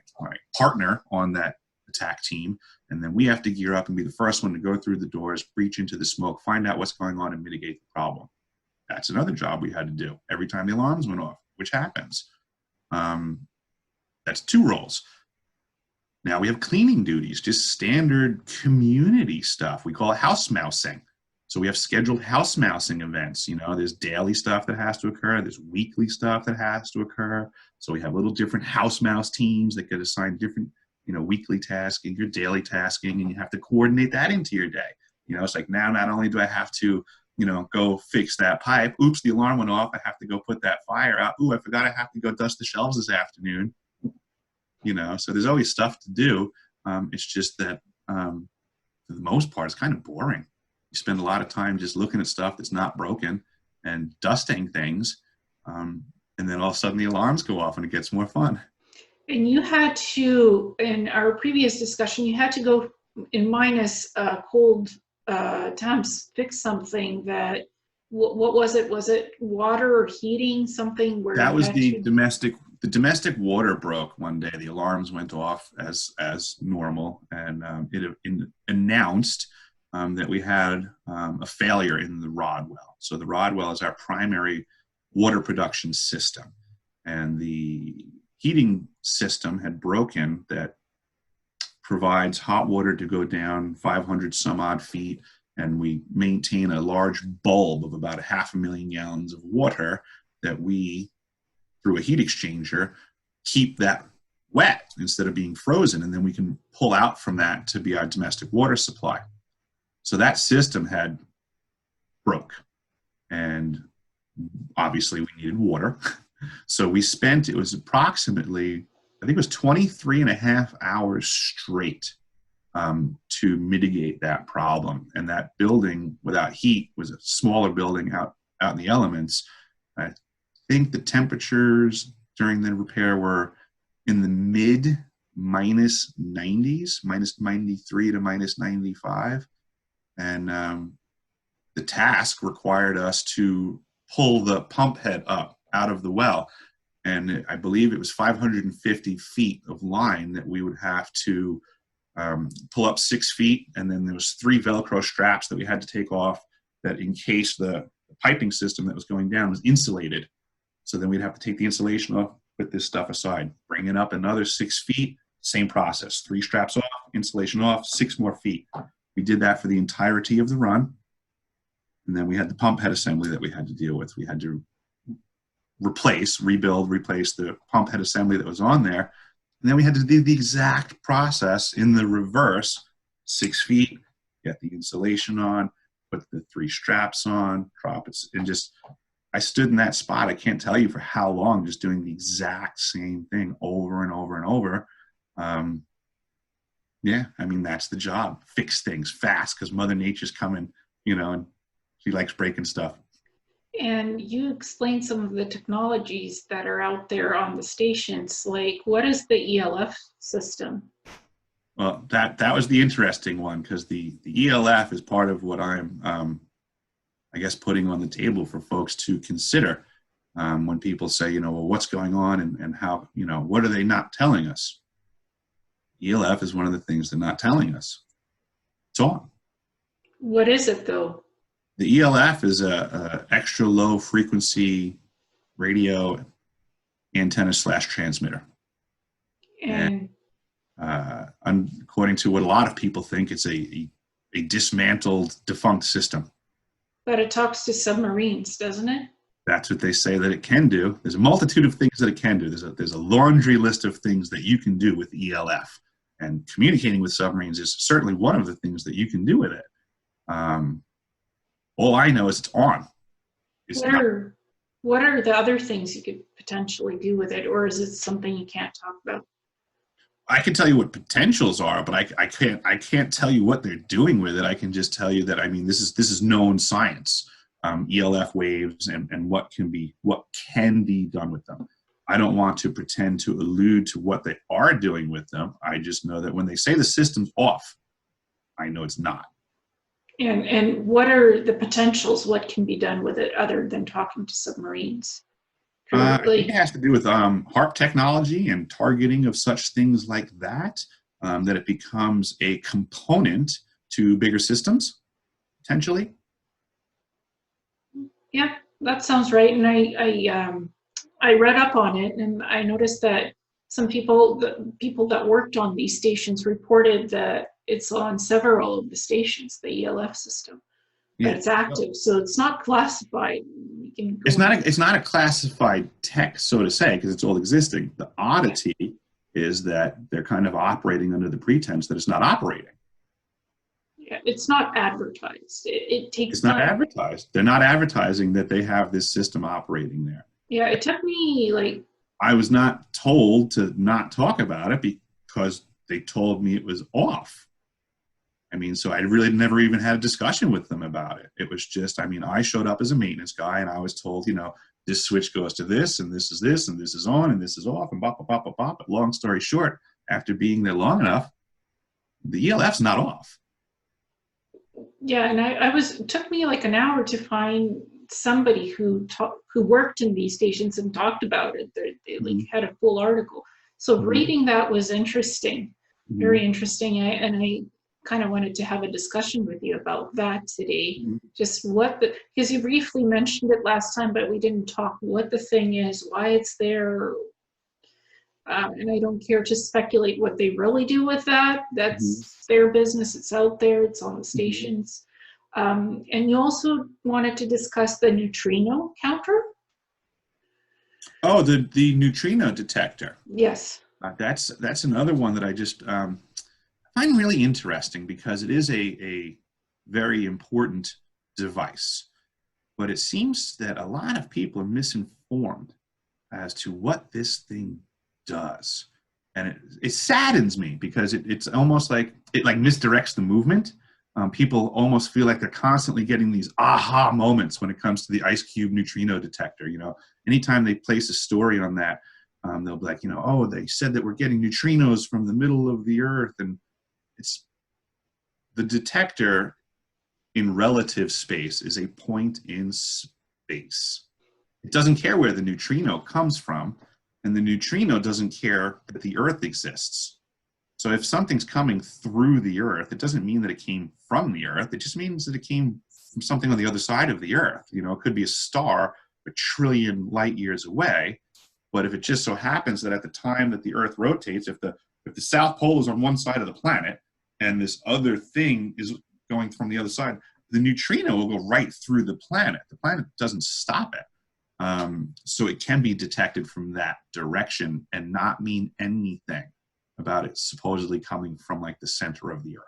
Speaker 2: partner on that attack team, and then we have to gear up and be the first one to go through the doors, breach into the smoke, find out what's going on, and mitigate the problem. That's another job we had to do every time the alarms went off, which happens. That's 2 roles. Now we have cleaning duties, just standard community stuff. We call it house mousing. So we have scheduled house mousing events. There's daily stuff that has to occur. There's weekly stuff that has to occur. So we have little different house mouse teams that get assigned different, weekly tasking, your daily tasking, and you have to coordinate that into your day. It's like, now not only do I have to, go fix that pipe. Oops, the alarm went off. I have to go put that fire out. Ooh, I forgot I have to go dust the shelves this afternoon. So there's always stuff to do. It's just that for the most part, it's kind of boring. You spend a lot of time just looking at stuff that's not broken and dusting things. And then all of a sudden the alarms go off and it gets more fun.
Speaker 1: And you had to, in our previous discussion, you had to go in minus cold temps, fix something that What was it? Was it water or heating, something where
Speaker 2: That
Speaker 1: you
Speaker 2: was
Speaker 1: had to?
Speaker 2: the domestic water broke one day. The alarms went off as normal, and it announced that we had a failure in the rod well. So the rod well is our primary water production system, and the heating system had broken that provides hot water to go down 500 some odd feet, and we maintain a large bulb of about 500,000 gallons of water that we, through a heat exchanger, keep that wet instead of being frozen, and then we can pull out from that to be our domestic water supply. So that system had broke, and obviously we needed water. So we spent, it was approximately, I think it was 23 and a half hours straight to mitigate that problem. And that building without heat was a smaller building out in the elements. I think the temperatures during the repair were in the mid minus 90s, minus 93 to minus 95. And the task required us to pull the pump head up out of the well. And I believe it was 550 feet of line that we would have to pull up 6 feet. And then there was 3 Velcro straps that we had to take off, that in case the piping system that was going down was insulated. So then we'd have to take the insulation off, put this stuff aside, bring it up another 6 feet, same process, 3 straps off, insulation off, 6 more feet. We did that for the entirety of the run. And then we had the pump head assembly that we had to deal with. We had to replace the pump head assembly that was on there. And then we had to do the exact process in the reverse, 6 feet, get the insulation on, put the 3 straps on, drop it, and just, I stood in that spot, I can't tell you for how long, just doing the exact same thing over and over and over. Yeah, I mean, that's the job. Fix things fast, because Mother Nature's coming, and she likes breaking stuff.
Speaker 1: And you explained some of the technologies that are out there on the stations. Like, what is the ELF system?
Speaker 2: Well, that was the interesting one, because the ELF is part of what I'm, I guess, putting on the table for folks to consider when people say, well, what's going on and how, what are they not telling us? ELF is one of the things they're not telling us. It's on.
Speaker 1: What is it, though?
Speaker 2: The ELF is a extra low frequency radio antenna / transmitter.
Speaker 1: And
Speaker 2: according to what a lot of people think, it's a dismantled, defunct system.
Speaker 1: but it talks to submarines, doesn't it?
Speaker 2: That's what they say that it can do. There's a multitude of things that it can do. There's a laundry list of things that you can do with ELF. And communicating with submarines is certainly one of the things that you can do with it. All I know is it's on.
Speaker 1: What are the other things you could potentially do with it, or is it something you can't talk about?
Speaker 2: I can tell you what potentials are, but I can't tell you what they're doing with it. I can just tell you that, I mean, this is known science. ELF waves and what can be done with them. I don't want to pretend to allude to what they are doing with them. I just know that when they say the system's off, I know it's not.
Speaker 1: And what are the potentials? What can be done with it other than talking to submarines?
Speaker 2: I think it has to do with HARP technology and targeting of such things like that, that it becomes a component to bigger systems, potentially.
Speaker 1: Yeah, that sounds right. And I read up on it, and I noticed that some people, the people that worked on these stations, reported that it's on several of the stations, the ELF system, that it's active. So it's not classified.
Speaker 2: It's not a classified tech, so to say, because it's all existing. The oddity is that they're kind of operating under the pretense that it's not operating.
Speaker 1: Yeah, it's not advertised. It takes
Speaker 2: It's not advertised. They're not advertising that they have this system operating there.
Speaker 1: Yeah, it took me
Speaker 2: I was not told to not talk about it because they told me it was off. I mean, so I really never even had a discussion with them about it. It was just, I mean, I showed up as a maintenance guy and I was told, this switch goes to this and this is on and this is off and bop, bop, bop, bop, bop. But long story short, after being there long enough, the ELF's not off.
Speaker 1: Yeah, and it took me like an hour to find somebody who worked in these stations and talked about it. They like
Speaker 2: Mhm.
Speaker 1: had a full article. So
Speaker 2: Mhm.
Speaker 1: reading that was interesting,
Speaker 2: Mhm.
Speaker 1: very interesting. And I kind of wanted to have a discussion with you about that today.
Speaker 2: Mhm.
Speaker 1: Just because you briefly mentioned it last time, but we didn't talk what the thing is, why it's there, and I don't care to speculate what they really do with that.
Speaker 2: Mhm.
Speaker 1: That's their business. It's out there. It's on the
Speaker 2: Mhm.
Speaker 1: stations. And you also wanted to discuss the neutrino counter?
Speaker 2: Oh, the neutrino detector.
Speaker 1: Yes.
Speaker 2: That's another one that I just find really interesting because it is a very important device. But it seems that a lot of people are misinformed as to what this thing does. And it saddens me because it's almost like it like misdirects the movement. People almost feel like they're constantly getting these aha moments when it comes to the ice cube neutrino detector. Anytime they place a story on that, they'll be like, oh, they said that we're getting neutrinos from the middle of the earth. And it's the detector in relative space is a point in space. It doesn't care where the neutrino comes from, and the neutrino doesn't care that the Earth exists. So if something's coming through the Earth, it doesn't mean that it came from the Earth. It just means that it came from something on the other side of the Earth. It could be a star a trillion light years away, but if it just so happens that at the time that the Earth rotates, if the South Pole is on one side of the planet and this other thing is going from the other side, the neutrino will go right through the planet. The planet doesn't stop it. So it can be detected from that direction and not mean anything about it supposedly coming from like the center of the Earth.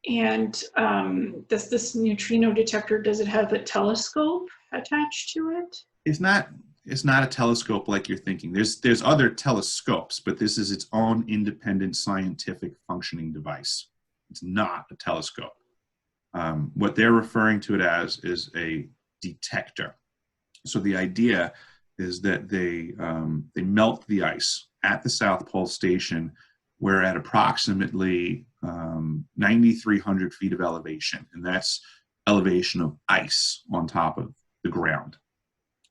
Speaker 1: And does this neutrino detector, does it have a telescope attached to it?
Speaker 2: It's not it's not a telescope like you're thinking. There's other telescopes, but this is its own independent scientific functioning device. It's not a telescope. What they're referring to it as is a detector. So the idea is that they melt the ice at the South Pole Station. We're at approximately 9,300 feet of elevation, and that's elevation of ice on top of the ground.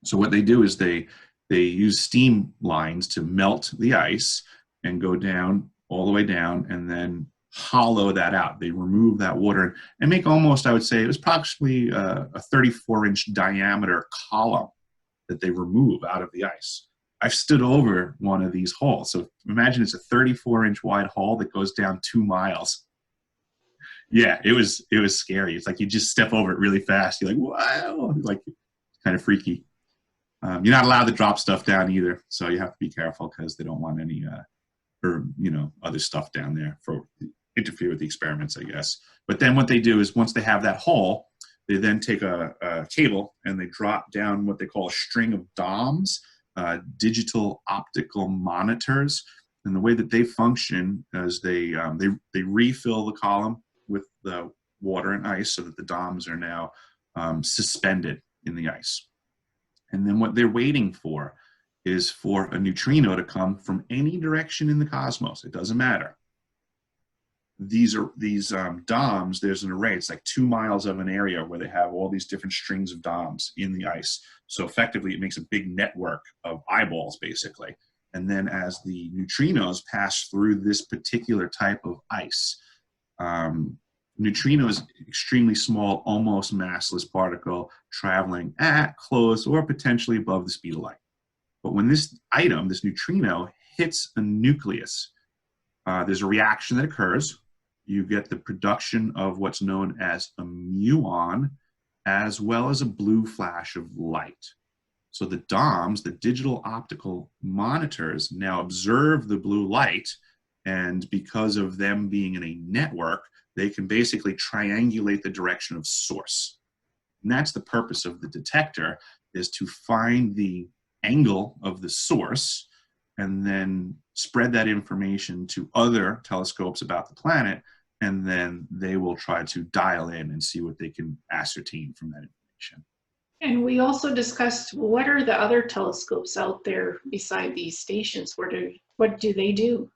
Speaker 2: So what they do is they use steam lines to melt the ice and go down all the way down, and then hollow that out. They remove that water and make almost, I would say, it was approximately a 34-inch diameter column that they remove out of the ice. I've stood over one of these holes. So imagine it's a 34-inch wide hole that goes down 2 miles. Yeah, it was scary. It's like you just step over it really fast. You're like, wow, like kind of freaky. You're not allowed to drop stuff down either, so you have to be careful because they don't want any or other stuff down there for interfere with the experiments, I guess. But then what they do is once they have that hole, they then take a cable and they drop down what they call a string of DOMs, digital optical monitors. And the way that they function is they refill the column with the water and ice so that the DOMs are now suspended in the ice. And then what they're waiting for is for a neutrino to come from any direction in the cosmos. It doesn't matter. These DOMs, there's an array. It's like 2 miles of an area where they have all these different strings of DOMs in the ice. So effectively, it makes a big network of eyeballs, basically. And then as the neutrinos pass through this particular type of ice, neutrino is extremely small, almost massless particle traveling at, close, or potentially above the speed of light. But when this neutrino, hits a nucleus, there's a reaction that occurs. You get the production of what's known as a muon, as well as a blue flash of light. So the DOMs, the digital optical monitors, now observe the blue light, and because of them being in a network, they can basically triangulate the direction of source. And that's the purpose of the detector, is to find the angle of the source and then spread that information to other telescopes about the planet, and then they will try to dial in and see what they can ascertain from that information.
Speaker 1: And we also discussed what are the other telescopes out there beside these stations? What do they do?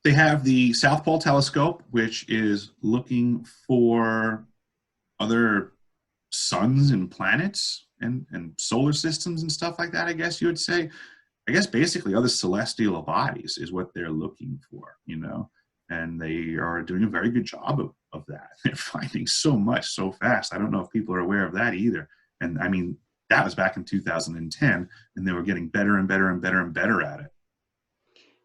Speaker 2: They have the South Pole Telescope, which is looking for other suns and planets and solar systems and stuff like that, I guess you would say. I guess basically other celestial bodies is what they're looking for, you know, and they are doing a very good job of that. They're finding so much so fast. I don't know if people are aware of that either. And I mean, that was back in 2010, and they were getting better and better and better and better at it.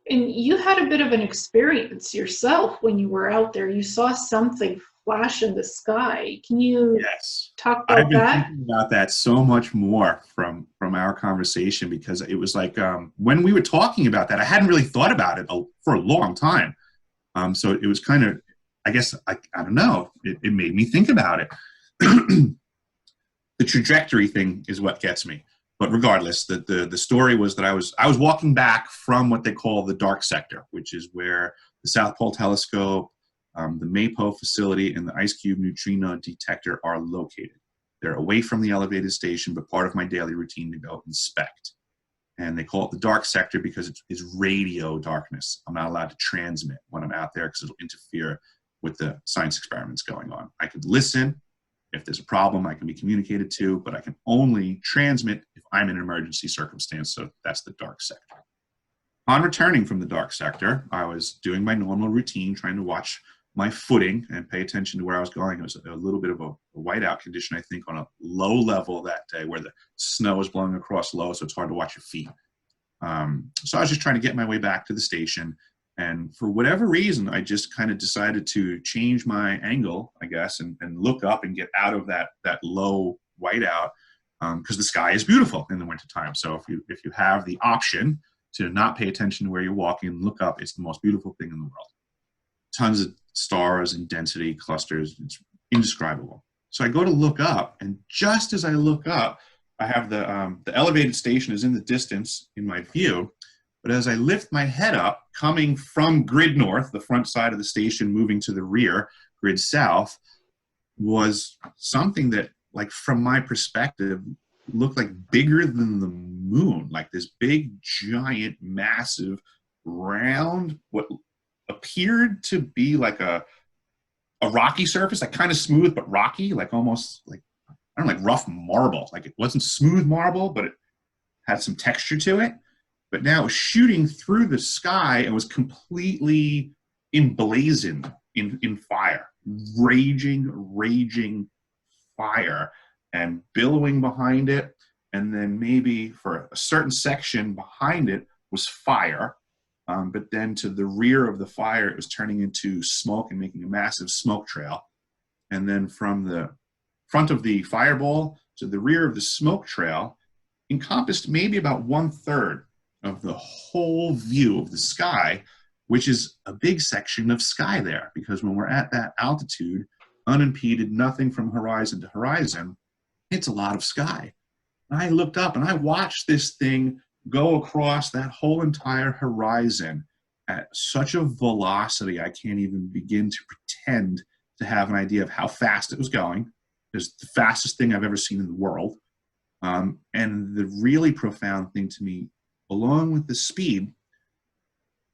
Speaker 1: And you had a bit of an experience yourself when you were out there. You saw something flash in the sky. Can you
Speaker 2: Yes.
Speaker 1: talk
Speaker 2: I've
Speaker 1: about
Speaker 2: been
Speaker 1: that?
Speaker 2: thinking about that so much more from our conversation, because it was like when we were talking about that, I hadn't really thought about it for a long time. So it was kind of, I guess, I don't know, it made me think about it. The trajectory thing is what gets me. But regardless, the story was that I was walking back from what they call the dark sector, which is where the South Pole Telescope, the MAPO facility, and the IceCube neutrino detector are located. They're away from the elevated station, but part of my daily routine to go inspect. And they call it the dark sector because it's radio darkness. I'm not allowed to transmit when I'm out there because it'll interfere with the science experiments going on. I could listen. If there's a problem, I can be communicated to, but I can only transmit if I'm in an emergency circumstance, so that's the dark sector. On returning from the dark sector, I was doing my normal routine, trying to watch my footing and pay attention to where I was going. It was a little bit of a whiteout condition, I think, on a low level that day where the snow was blowing across low, so it's hard to watch your feet. So I was just trying to get my way back to the station. And for whatever reason, I just kind of decided to change my angle, I guess, and look up and get out of that low whiteout, because the sky is beautiful in the wintertime. So if you have the option to not pay attention to where you're walking and look up, it's the most beautiful thing in the world. Tons of stars and density clusters. It's indescribable. So I go to look up, and just as I look up, I have the elevated station is in the distance in my view. But as I lift my head up, coming from grid north, the front side of the station, moving to the rear, grid south, was something that, like, from my perspective, looked like bigger than the moon, like this big, giant, massive, round, what appeared to be like a rocky surface, like kind of smooth but rocky, like almost like, I don't know, like rough marble. Like it wasn't smooth marble, but it had some texture to it. But now it was shooting through the sky and was completely emblazoned in fire, raging fire, and billowing behind it. And then maybe for a certain section behind it was fire. But then to the rear of the fire, it was turning into smoke and making a massive smoke trail. And then from the front of the fireball to the rear of the smoke trail encompassed maybe about 1/3 of the whole view of the sky, which is a big section of sky there, because when we're at that altitude, unimpeded, nothing from horizon to horizon, it's a lot of sky. And I looked up and I watched this thing go across that whole entire horizon at such a velocity, I can't even begin to pretend to have an idea of how fast it was going. It's the fastest thing I've ever seen in the world. And the really profound thing to me, along with the speed,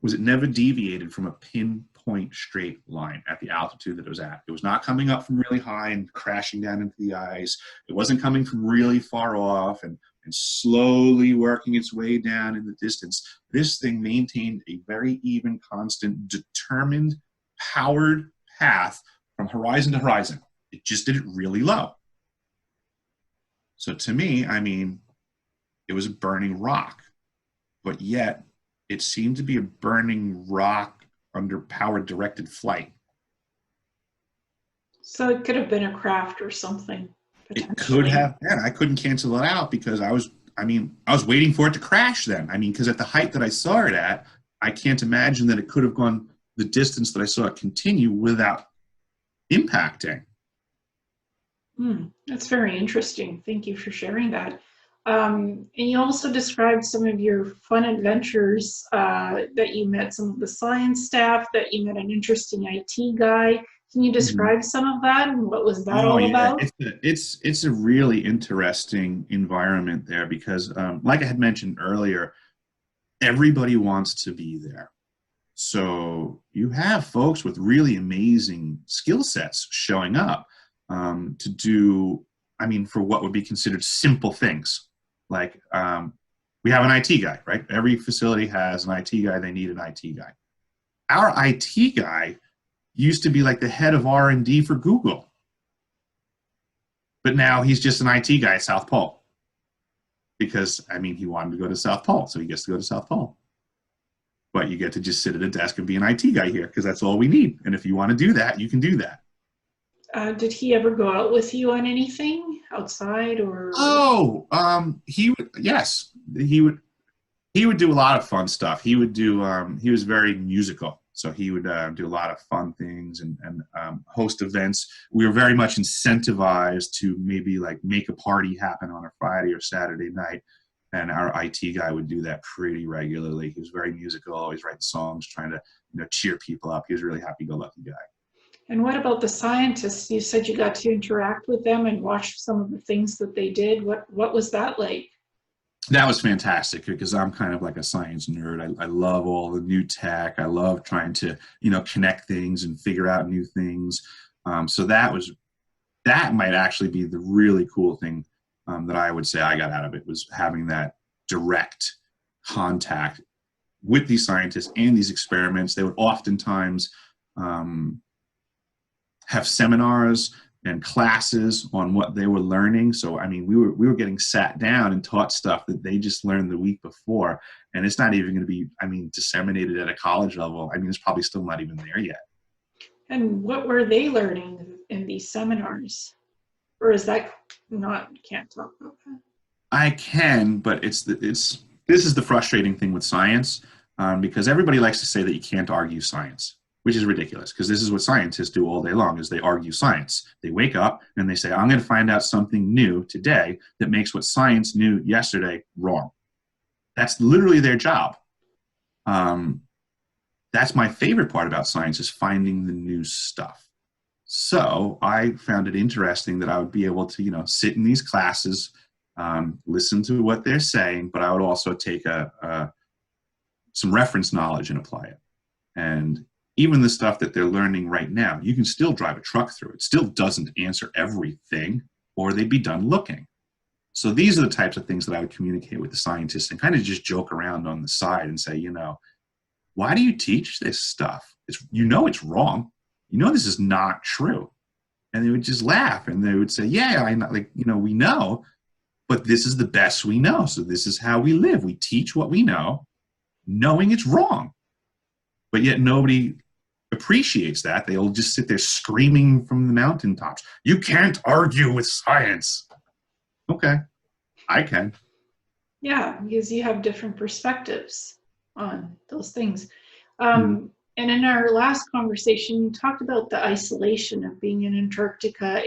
Speaker 2: was it never deviated from a pinpoint straight line at the altitude that it was at. It was not coming up from really high and crashing down into the ice. It wasn't coming from really far off and slowly working its way down in the distance. This thing maintained a very even, constant, determined, powered path from horizon to horizon. It just did it really low. So to me, I mean, it was a burning rock, but yet it seemed to be a burning rock under power directed flight.
Speaker 1: So it could have been a craft or something,
Speaker 2: It could
Speaker 1: potentially.
Speaker 2: have been. I couldn't cancel it out because I was waiting for it to crash then. I mean, because at the height that I saw it at, I can't imagine that it could have gone the distance that I saw it continue without impacting.
Speaker 1: That's very interesting. Thank you for sharing that. And you also described some of your fun adventures, that you met some of the science staff, that you met an interesting IT guy. Can you
Speaker 2: Mhm.
Speaker 1: describe some of that and what was that
Speaker 2: Oh
Speaker 1: all
Speaker 2: yeah,
Speaker 1: about?
Speaker 2: it's a really interesting environment there because, like I had mentioned earlier, everybody wants to be there. So you have folks with really amazing skill sets showing up to do, I mean, for what would be considered simple things. Like we have an IT guy, right? Every facility has an IT guy. They need an IT guy. Our IT guy used to be like the head of R&D for Google. But now he's just an IT guy at South Pole. Because, I mean, he wanted to go to South Pole, so he gets to go to South Pole. But you get to just sit at a desk and be an IT guy here, because that's all we need. And if you want to do that, you can do that.
Speaker 1: Did he ever go out with you on anything outside or?
Speaker 2: Oh, he would, yes, he would do a lot of fun stuff. He would do, he was very musical. So he would do a lot of fun things and host events. We were very much incentivized to maybe like make a party happen on a Friday or Saturday night. And our IT guy would do that pretty regularly. He was very musical, always writing songs, trying to, cheer people up. He was a really happy-go-lucky guy.
Speaker 1: And what about the scientists? You said you got to interact with them and watch some of the things that they did. What was that like?
Speaker 2: That was fantastic because I'm kind of like a science nerd. I love all the new tech. I love trying to, connect things and figure out new things. So that might actually be the really cool thing that I would say I got out of it, was having that direct contact with these scientists and these experiments. They would oftentimes have seminars and classes on what they were learning. So, I mean, we were getting sat down and taught stuff that they just learned the week before. And it's not even going to be, disseminated at a college level. It's probably still not even there yet.
Speaker 1: And what were they learning in these seminars? Or is that can't talk about that?
Speaker 2: I can, but this is the frustrating thing with science, because everybody likes to say that you can't argue science, which is ridiculous, because this is what scientists do all day long, is they argue science. They wake up and they say, I'm going to find out something new today that makes what science knew yesterday wrong. That's literally their job. That's my favorite part about science, is finding the new stuff. So I found it interesting that I would be able to, sit in these classes, listen to what they're saying, but I would also take some reference knowledge and apply it. And even the stuff that they're learning right now, you can still drive a truck through. It still doesn't answer everything, or they'd be done looking. So these are the types of things that I would communicate with the scientists and kind of just joke around on the side and say, why do you teach this stuff? It's wrong. This is not true. And they would just laugh and they would say, yeah, I know, we know, but this is the best we know. So this is how we live. We teach what we know, knowing it's wrong. But yet nobody appreciates that. They'll just sit there screaming from the mountaintops, you can't argue with science. Okay, I can.
Speaker 1: Yeah, because you have different perspectives on those things. And in our last conversation, you talked about the isolation of being in Antarctica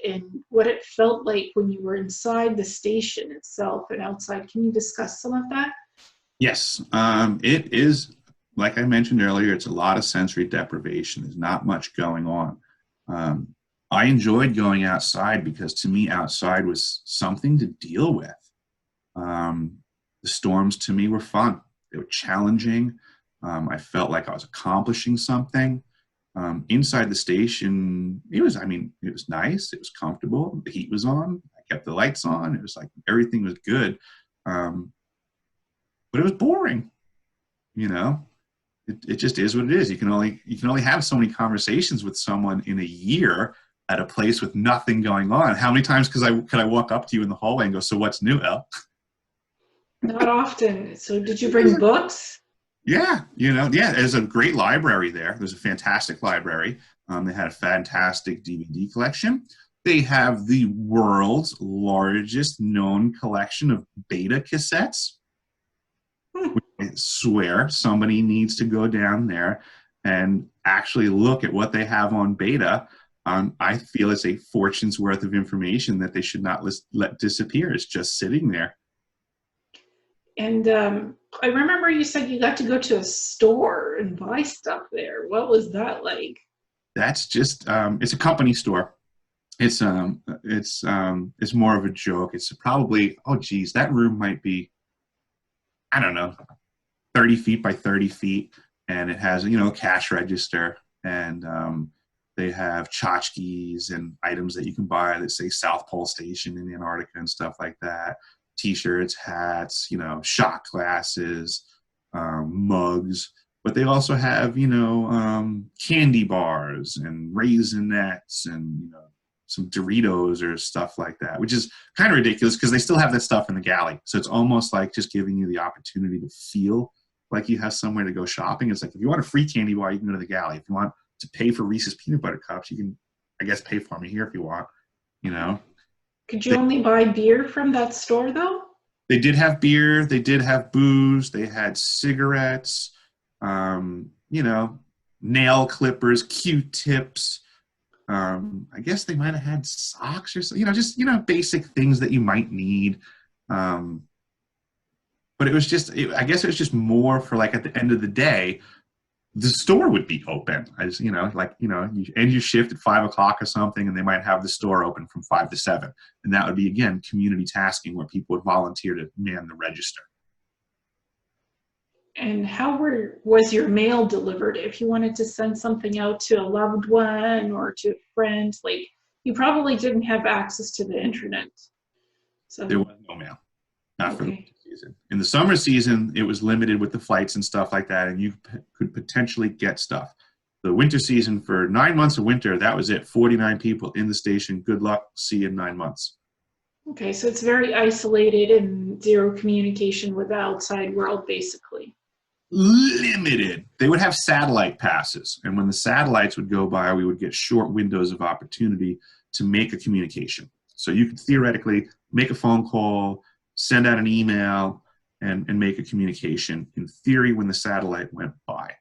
Speaker 1: and what it felt like when you were inside the station itself and outside. Can you discuss some of that?
Speaker 2: Yes, it is. Like I mentioned earlier, it's a lot of sensory deprivation. There's not much going on. I enjoyed going outside because to me, outside was something to deal with. The storms to me were fun. They were challenging. I felt like I was accomplishing something. Inside the station, it was nice. It was comfortable. The heat was on. I kept the lights on. It was like everything was good. But it was boring, It just is what it is. You can only have so many conversations with someone in a year at a place with nothing going on. How many times could I walk up to you in the hallway and go, so what's new, El?
Speaker 1: Not often. So did you bring books?
Speaker 2: Yeah, there's a great library there. There's a fantastic library. They had a fantastic DVD collection. They have the world's largest known collection of beta cassettes. I swear somebody needs to go down there and actually look at what they have on beta. I feel it's a fortune's worth of information that they should not let disappear. It's just sitting there. And
Speaker 1: I remember you said you got to go to a store and buy stuff there. What was that like?
Speaker 2: That's just it's a company store. It's more of a joke. It's probably, that room might be, I don't know, 30 feet by 30 feet, and it has a cash register, and They have tchotchkes and items that you can buy that say South Pole Station in Antarctica and stuff like that. T-shirts, hats, you know, shot glasses, mugs. But they also have, you know, candy bars and Raisinets and, you know, some Doritos or stuff like that, which is kind of ridiculous because they still have that stuff in the galley. So it's almost like just giving you the opportunity to feel like you have somewhere to go shopping. It's like, if you want a free candy bar, you can go to the galley. If you want to pay for Reese's peanut butter cups, you can, I guess, pay for me here if you want, you know.
Speaker 1: Could you only buy beer from that store, though?
Speaker 2: They did have beer. They did have booze. They had cigarettes, you know, nail clippers, Q-tips. I guess they might have had socks or something, you know, just, you know, basic things that you might need. But it was just, I guess it was just more for like at the end of the day, the store would be open. As you know, like, you know, you end your shift at 5 o'clock or something, and they might have the store open from 5 to 7. And that would be, again, community tasking where people would volunteer to man the register.
Speaker 1: And how was your mail delivered? If you wanted to send something out to a loved one or to a friend, like, you probably didn't have access to the internet. So
Speaker 2: there was no mail, not for the winter season. In the summer season, it was limited with the flights and stuff like that, and you could potentially get stuff. The winter season, for 9 months of winter, that was it. 49 people in the station. Good luck. See you in 9 months.
Speaker 1: Okay, so it's very isolated and zero communication with the outside world, basically.
Speaker 2: Limited. They would have satellite passes, and when the satellites would go by, we would get short windows of opportunity to make a communication. So you could theoretically make a phone call, send out an email, and make a communication, in theory, when the satellite went by.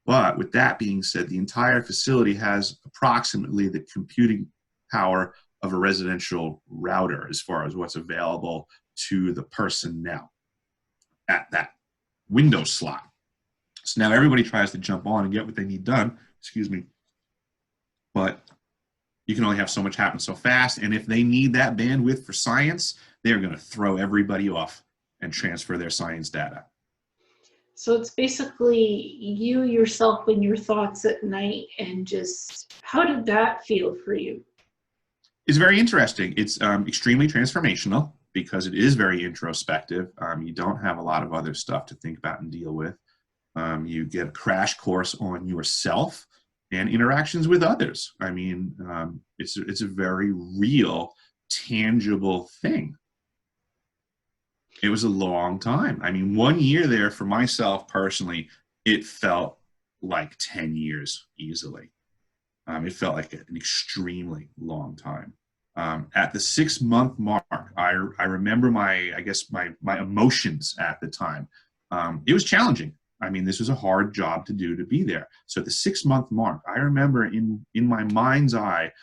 Speaker 2: But with that being said, the entire facility has approximately the computing power of a residential router as far as what's available to the personnel at that window slot. So now everybody tries to jump on and get what they need done, excuse me, but you can only have so much happen so fast. And if they need that bandwidth for science, they're going to throw everybody off and transfer their science data.
Speaker 1: So it's basically you yourself and your thoughts at night, and just, how did that feel for you?
Speaker 2: It's very interesting. It's extremely transformational because it is very introspective. You don't have a lot of other stuff to think about and deal with. You get a crash course on yourself and interactions with others. I mean, it's a very real, tangible thing. It was a long time. I mean, 1 year there for myself personally, it felt like 10 years easily. It felt like an extremely long time. At the 6-month mark, I remember my emotions at the time. It was challenging. I mean, this was a hard job to do, to be there. So at the 6-month mark, I remember in my mind's eye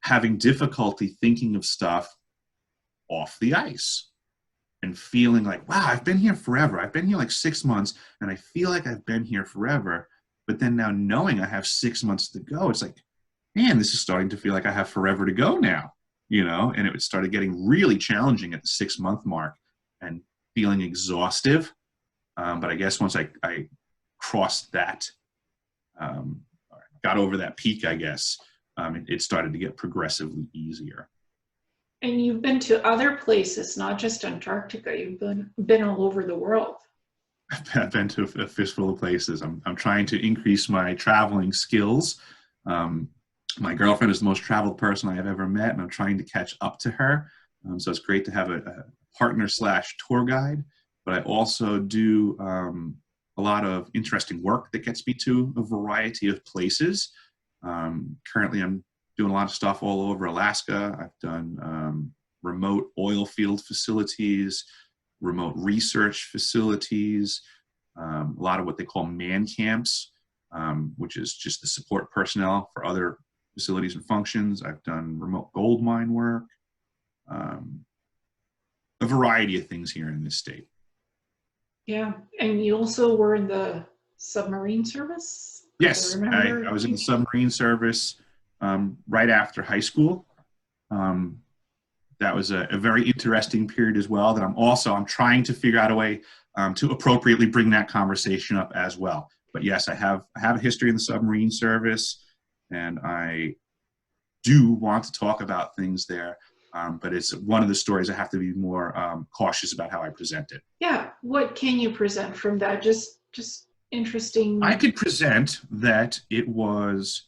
Speaker 2: having difficulty thinking of stuff off the ice and feeling like, wow, I've been here forever. I've been here like 6 months, and I feel like I've been here forever. But then now knowing I have 6 months to go, it's like, man, this is starting to feel like I have forever to go now, you know? And it started getting really challenging at the 6-month mark and feeling exhaustive. But I guess once I crossed that, got over that peak, I guess, it started to get progressively easier.
Speaker 1: And you've been to other places, not just Antarctica. You've been all over the world.
Speaker 2: I've been to a fistful of places. I'm trying to increase my traveling skills. My girlfriend is the most traveled person I have ever met, and I'm trying to catch up to her. So it's great to have a partner/tour guide. But I also do a lot of interesting work that gets me to a variety of places. Currently, I'm doing a lot of stuff all over Alaska. I've done remote oil field facilities, remote research facilities, a lot of what they call man camps, which is just the support personnel for other facilities and functions. I've done remote gold mine work, a variety of things here in this state.
Speaker 1: Yeah, and you also were in the submarine service?
Speaker 2: Yes, I was in the submarine service right after high school. That was a very interesting period as well, that I'm trying to figure out a way to appropriately bring that conversation up as well. But yes, I have a history in the submarine service. and I do want to talk about things there, but it's one of the stories I have to be more cautious about how I present it.
Speaker 1: Yeah, what can you present from that? Just
Speaker 2: I
Speaker 1: interesting.
Speaker 2: could present that it was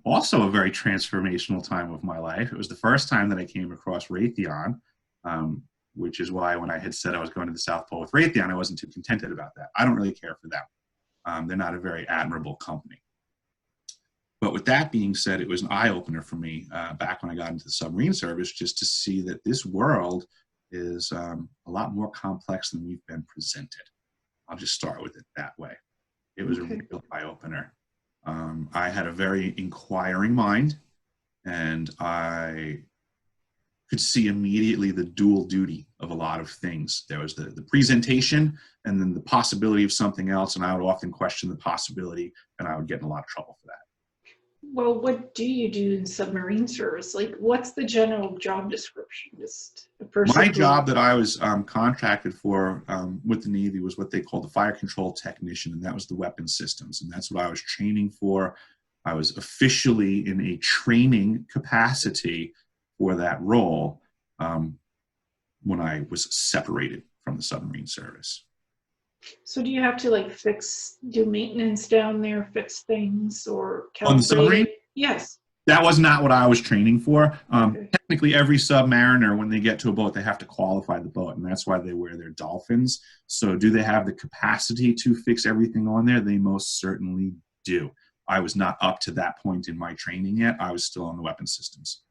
Speaker 2: also a very transformational time of my life. It was the first time that I came across Raytheon, um, which is why when I had said I was going to the South Pole with Raytheon, I wasn't too contented about that. I don't really care for them. They're not a very admirable company. But with that being said, it was an eye-opener for me back when I got into the submarine service, just to see that this world is a lot more complex than we've been presented. I'll just start with it that way. It was a
Speaker 1: Okay.
Speaker 2: real eye-opener. I had a very inquiring mind, and I could see immediately the dual duty of a lot of things. There was the presentation and then the possibility of something else, and I would often question the possibility, and I would get in a lot of trouble for that.
Speaker 1: Well, what do you do in submarine service? Like, what's the general job description? Just a person
Speaker 2: My
Speaker 1: who,
Speaker 2: job that I was contracted for with the Navy was what they called the fire control technician, and that was the weapon systems, and that's what I was training for. I was officially in a training capacity for that role when I was separated from the submarine service.
Speaker 1: so do you have to like do maintenance down there, fix things or
Speaker 2: On the
Speaker 1: calibrate
Speaker 2: submarine,
Speaker 1: it? Yes.
Speaker 2: that was not what I was training for.
Speaker 1: Okay.
Speaker 2: Technically, every submariner, when they get to a boat, they have to qualify the boat, and that's why they wear their dolphins. So do they have the capacity to fix everything on there? They most certainly do. I was not up to that point in my training yet. I was still on the weapon systems.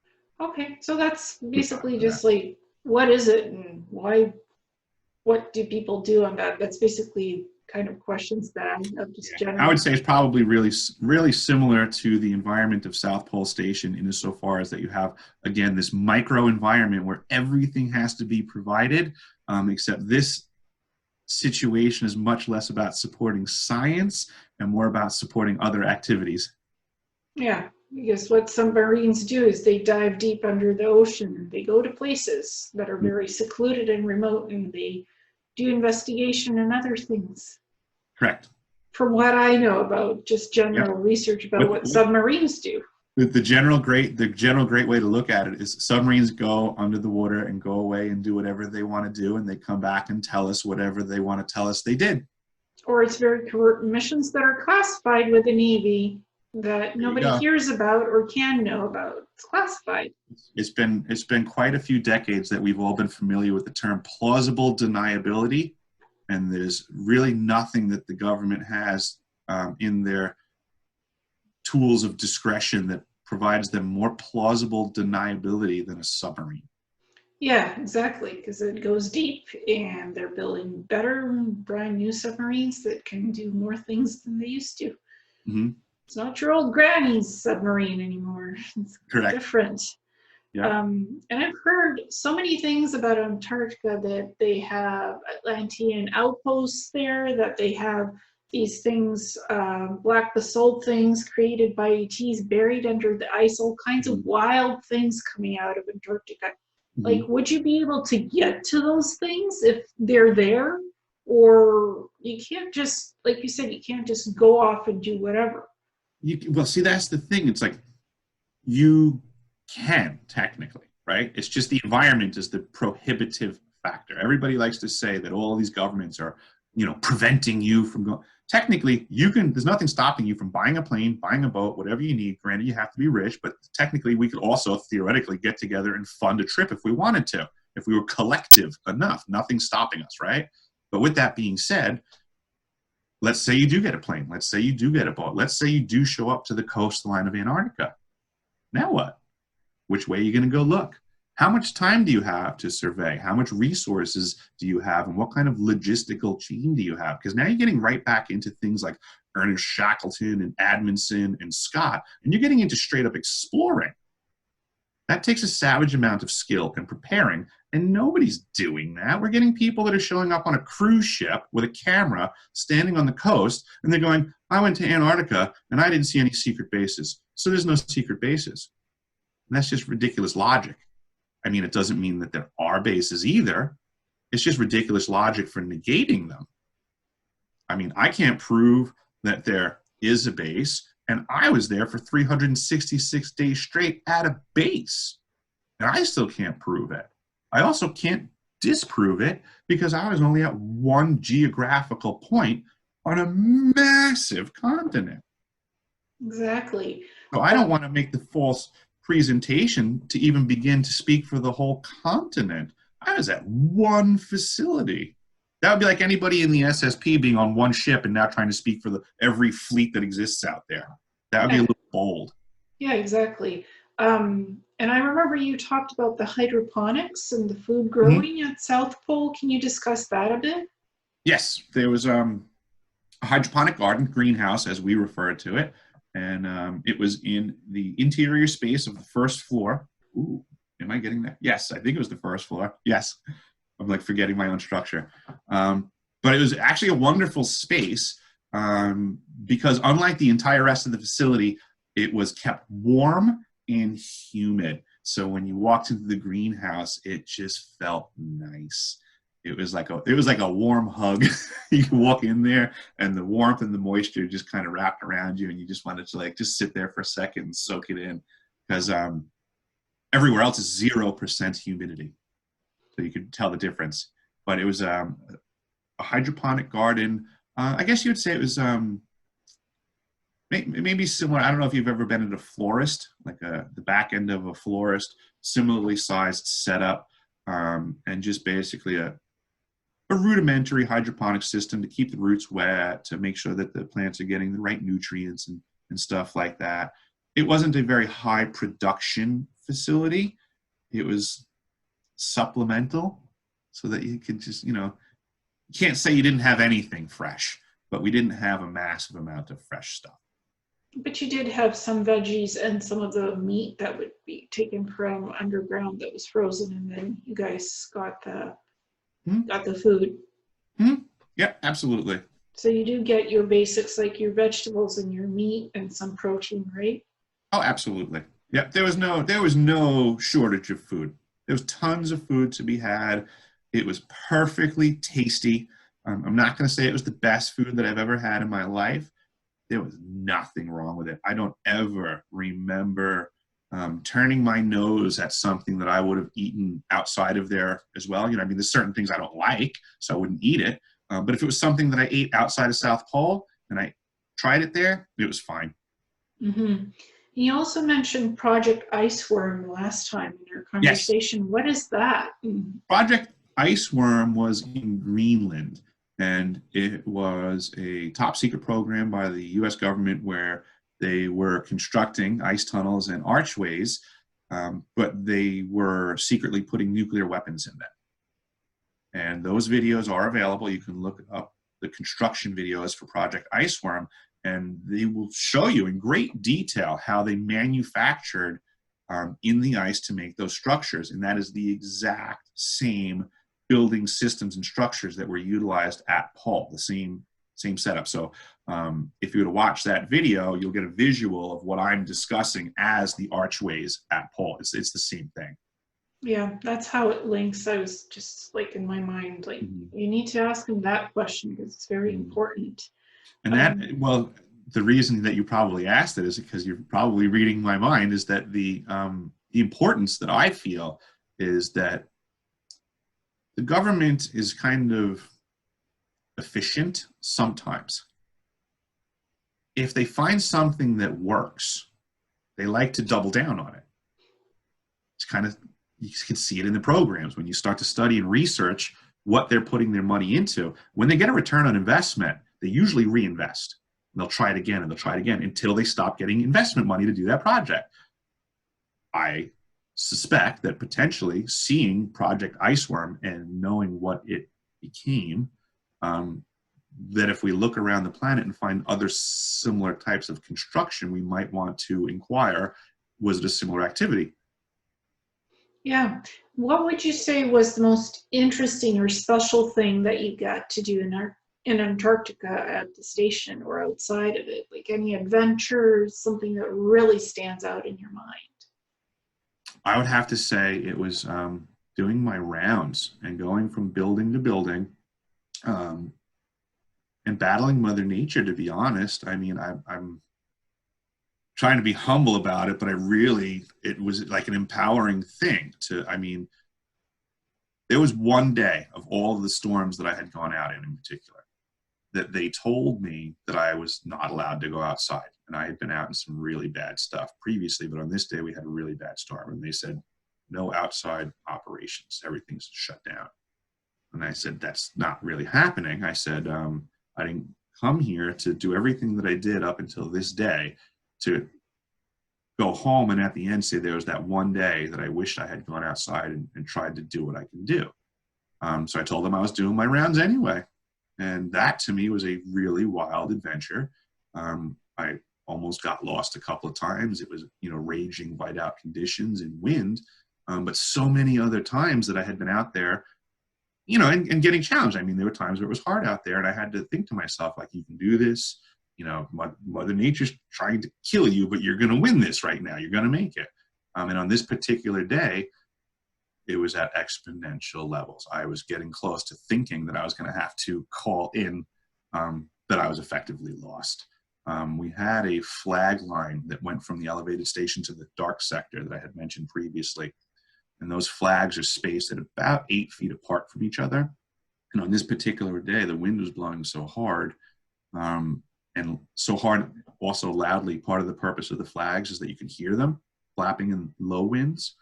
Speaker 1: Okay. So that's
Speaker 2: Moved on
Speaker 1: basically
Speaker 2: to that.
Speaker 1: just like, what is it and why, what do people do on that? That's basically kind of questions that I have, just
Speaker 2: Yeah, I would
Speaker 1: general.
Speaker 2: say it's probably really similar to the environment of South Pole Station in so far as that you have, again, this micro environment where everything has to be provided, except this situation is much less about supporting science and more about supporting other activities.
Speaker 1: Yeah, because what submarines do is they dive deep under the ocean. They go to places that are very secluded and remote, and they do investigation and other things.
Speaker 2: Correct.
Speaker 1: From what I know about just
Speaker 2: Yep.
Speaker 1: general research about
Speaker 2: With,
Speaker 1: what
Speaker 2: with,
Speaker 1: submarines do.
Speaker 2: with the general great way to look at it is submarines go under the water and go away and do whatever they want to do, and they come back and tell us whatever they want to tell us they did.
Speaker 1: Or it's very covert missions that are classified with the Navy that
Speaker 2: There you
Speaker 1: nobody
Speaker 2: go.
Speaker 1: hears about or can know about. It's classified.
Speaker 2: It's been quite a few decades that we've all been familiar with the term plausible deniability, and there's really nothing that the government has in their tools of discretion that provides them more plausible deniability than a submarine.
Speaker 1: Yeah, exactly, because it goes deep and they're building better, brand new submarines that can do more things than they used to.
Speaker 2: Mm-hmm.
Speaker 1: It's not your old granny's submarine anymore. It's
Speaker 2: Correct.
Speaker 1: different.
Speaker 2: Yeah.
Speaker 1: And I've heard so many things about Antarctica, that they have Atlantean outposts there, that they have these things, black basalt things created by ETs buried under the ice, all kinds of
Speaker 2: Mm-hmm.
Speaker 1: wild things coming out of Antarctica. Like,
Speaker 2: Mm-hmm.
Speaker 1: would you be able to get to those things if they're there? Or you can't just, like you said, you can't just go off and do whatever.
Speaker 2: Well, see, that's the thing. It's like you can technically, right? It's just the environment is the prohibitive factor. Everybody likes to say that all these governments are, preventing you from going. Technically, you can. There's nothing stopping you from buying a plane, buying a boat, whatever you need. Granted, you have to be rich, but technically, we could also theoretically get together and fund a trip if we wanted to, if we were collective enough. Nothing's stopping us, right? But with that being said, let's say you do get a plane. Let's say you do get a boat. Let's say you do show up to the coastline of Antarctica. Now what? Which way are you going to go look? How much time do you have to survey? How much resources do you have? And what kind of logistical chain do you have? Because now you're getting right back into things like Ernest Shackleton and Adamson and Scott, and you're getting into straight up exploring. That takes a savage amount of skill and preparing, and nobody's doing that. We're getting people that are showing up on a cruise ship with a camera standing on the coast, and they're going, I went to Antarctica, and I didn't see any secret bases. So there's no secret bases. And that's just ridiculous logic. I mean, it doesn't mean that there are bases either. It's just ridiculous logic for negating them. I mean, I can't prove that there is a base. And I was there for 366 days straight at a base. And I still can't prove it. I also can't disprove it because I was only at one geographical point on a massive continent.
Speaker 1: Exactly.
Speaker 2: So I don't want to make the false presentation to even begin to speak for the whole continent. I was at one facility. That would be like anybody in the SSP being on one ship and now trying to speak for every fleet that exists out there. That would be a little bold.
Speaker 1: Yeah, exactly. And I remember you talked about the hydroponics and the food growing at South Pole. Can you discuss that a bit?
Speaker 2: Yes, there was a hydroponic garden, greenhouse as we refer to it, and it was in the interior space of the first floor. Ooh, am I getting that? Yes, I think it was the first floor. Yes, I'm like forgetting my own structure. But it was actually a wonderful space because unlike the entire rest of the facility, it was kept warm and humid. So when you walked into the greenhouse, it just felt nice. It was like a warm hug. You could walk in there and the warmth and the moisture just kind of wrapped around you, and you just wanted to like just sit there for a second and soak it in, because everywhere else is 0% humidity. So you could tell the difference. But it was a hydroponic garden. I guess you would say it was maybe similar. I don't know if you've ever been at a florist, like the back end of a florist, similarly sized setup, and just basically a rudimentary hydroponic system to keep the roots wet, to make sure that the plants are getting the right nutrients and stuff like that. It wasn't a very high production facility. It was supplemental, so that you could just, you can't say you didn't have anything fresh, but we didn't have a massive amount of fresh stuff.
Speaker 1: But you did have some veggies and some of the meat that would be taken from underground that was frozen, and then you guys got the food.
Speaker 2: Yeah, absolutely.
Speaker 1: So you do get your basics, like your vegetables and your meat and some protein, right?
Speaker 2: Oh, absolutely. Yeah, there was no shortage of food. There was tons of food to be had. It was perfectly tasty. I'm not going to say it was the best food that I've ever had in my life. There was nothing wrong with it. I don't ever remember turning my nose at something that I would have eaten outside of there as well. There's certain things I don't like, so I wouldn't eat it. But if it was something that I ate outside of South Pole and I tried it there, it was fine.
Speaker 1: Mm-hmm. You also mentioned Project Iceworm last time in our conversation. Yes. What is that?
Speaker 2: Project Iceworm was in Greenland, and it was a top secret program by the US government where they were constructing ice tunnels and archways, but they were secretly putting nuclear weapons in them. And those videos are available. You can look up the construction videos for Project Iceworm, and they will show you in great detail how they manufactured in the ice to make those structures. And that is the exact same building systems and structures that were utilized at Pole, the same setup. So if you were to watch that video, you'll get a visual of what I'm discussing as the archways at Pole. It's the same thing.
Speaker 1: Yeah, that's how it links. I was just like in my mind, like, you need to ask him that question because it's very important.
Speaker 2: And that, the reason that you probably asked it is because you're probably reading my mind, is that the importance that I feel is that the government is kind of efficient sometimes. If they find something that works, they like to double down on it. It's kind of, you can see it in the programs when you start to study and research what they're putting their money into. When they get a return on investment, they usually reinvest. And they'll try it again and they'll try it again until they stop getting investment money to do that project. I suspect that potentially seeing Project Iceworm and knowing what it became, that if we look around the planet and find other similar types of construction, we might want to inquire, was it a similar activity?
Speaker 1: Yeah. What would you say was the most interesting or special thing that you got to do in Antarctica at the station or outside of it? Like any adventures, something that really stands out in your mind?
Speaker 2: I would have to say it was doing my rounds and going from building to building, and battling Mother Nature, to be honest. I mean, I'm trying to be humble about it, but it was like an empowering thing to, I mean, there was one day of all of the storms that I had gone out in particular, that they told me that I was not allowed to go outside. And I had been out in some really bad stuff previously, but on this day we had a really bad storm. And they said, no outside operations, everything's shut down. And I said, that's not really happening. I said, I didn't come here to do everything that I did up until this day to go home and at the end say there was that one day that I wished I had gone outside and tried to do what I can do. So I told them I was doing my rounds anyway. And that to me was a really wild adventure. I almost got lost a couple of times. It was, raging whiteout conditions and wind. But so many other times that I had been out there, and getting challenged. I mean, there were times where it was hard out there and I had to think to myself, like, you can do this. Mother Nature's trying to kill you, but you're going to win this right now. You're going to make it. And on this particular day, it was at exponential levels. I was getting close to thinking that I was going to have to call in that I was effectively lost. We had a flag line that went from the elevated station to the dark sector that I had mentioned previously. And those flags are spaced at about 8 feet apart from each other. And on this particular day, the wind was blowing so hard, and so hard, also loudly. Part of the purpose of the flags is that you can hear them flapping in low winds.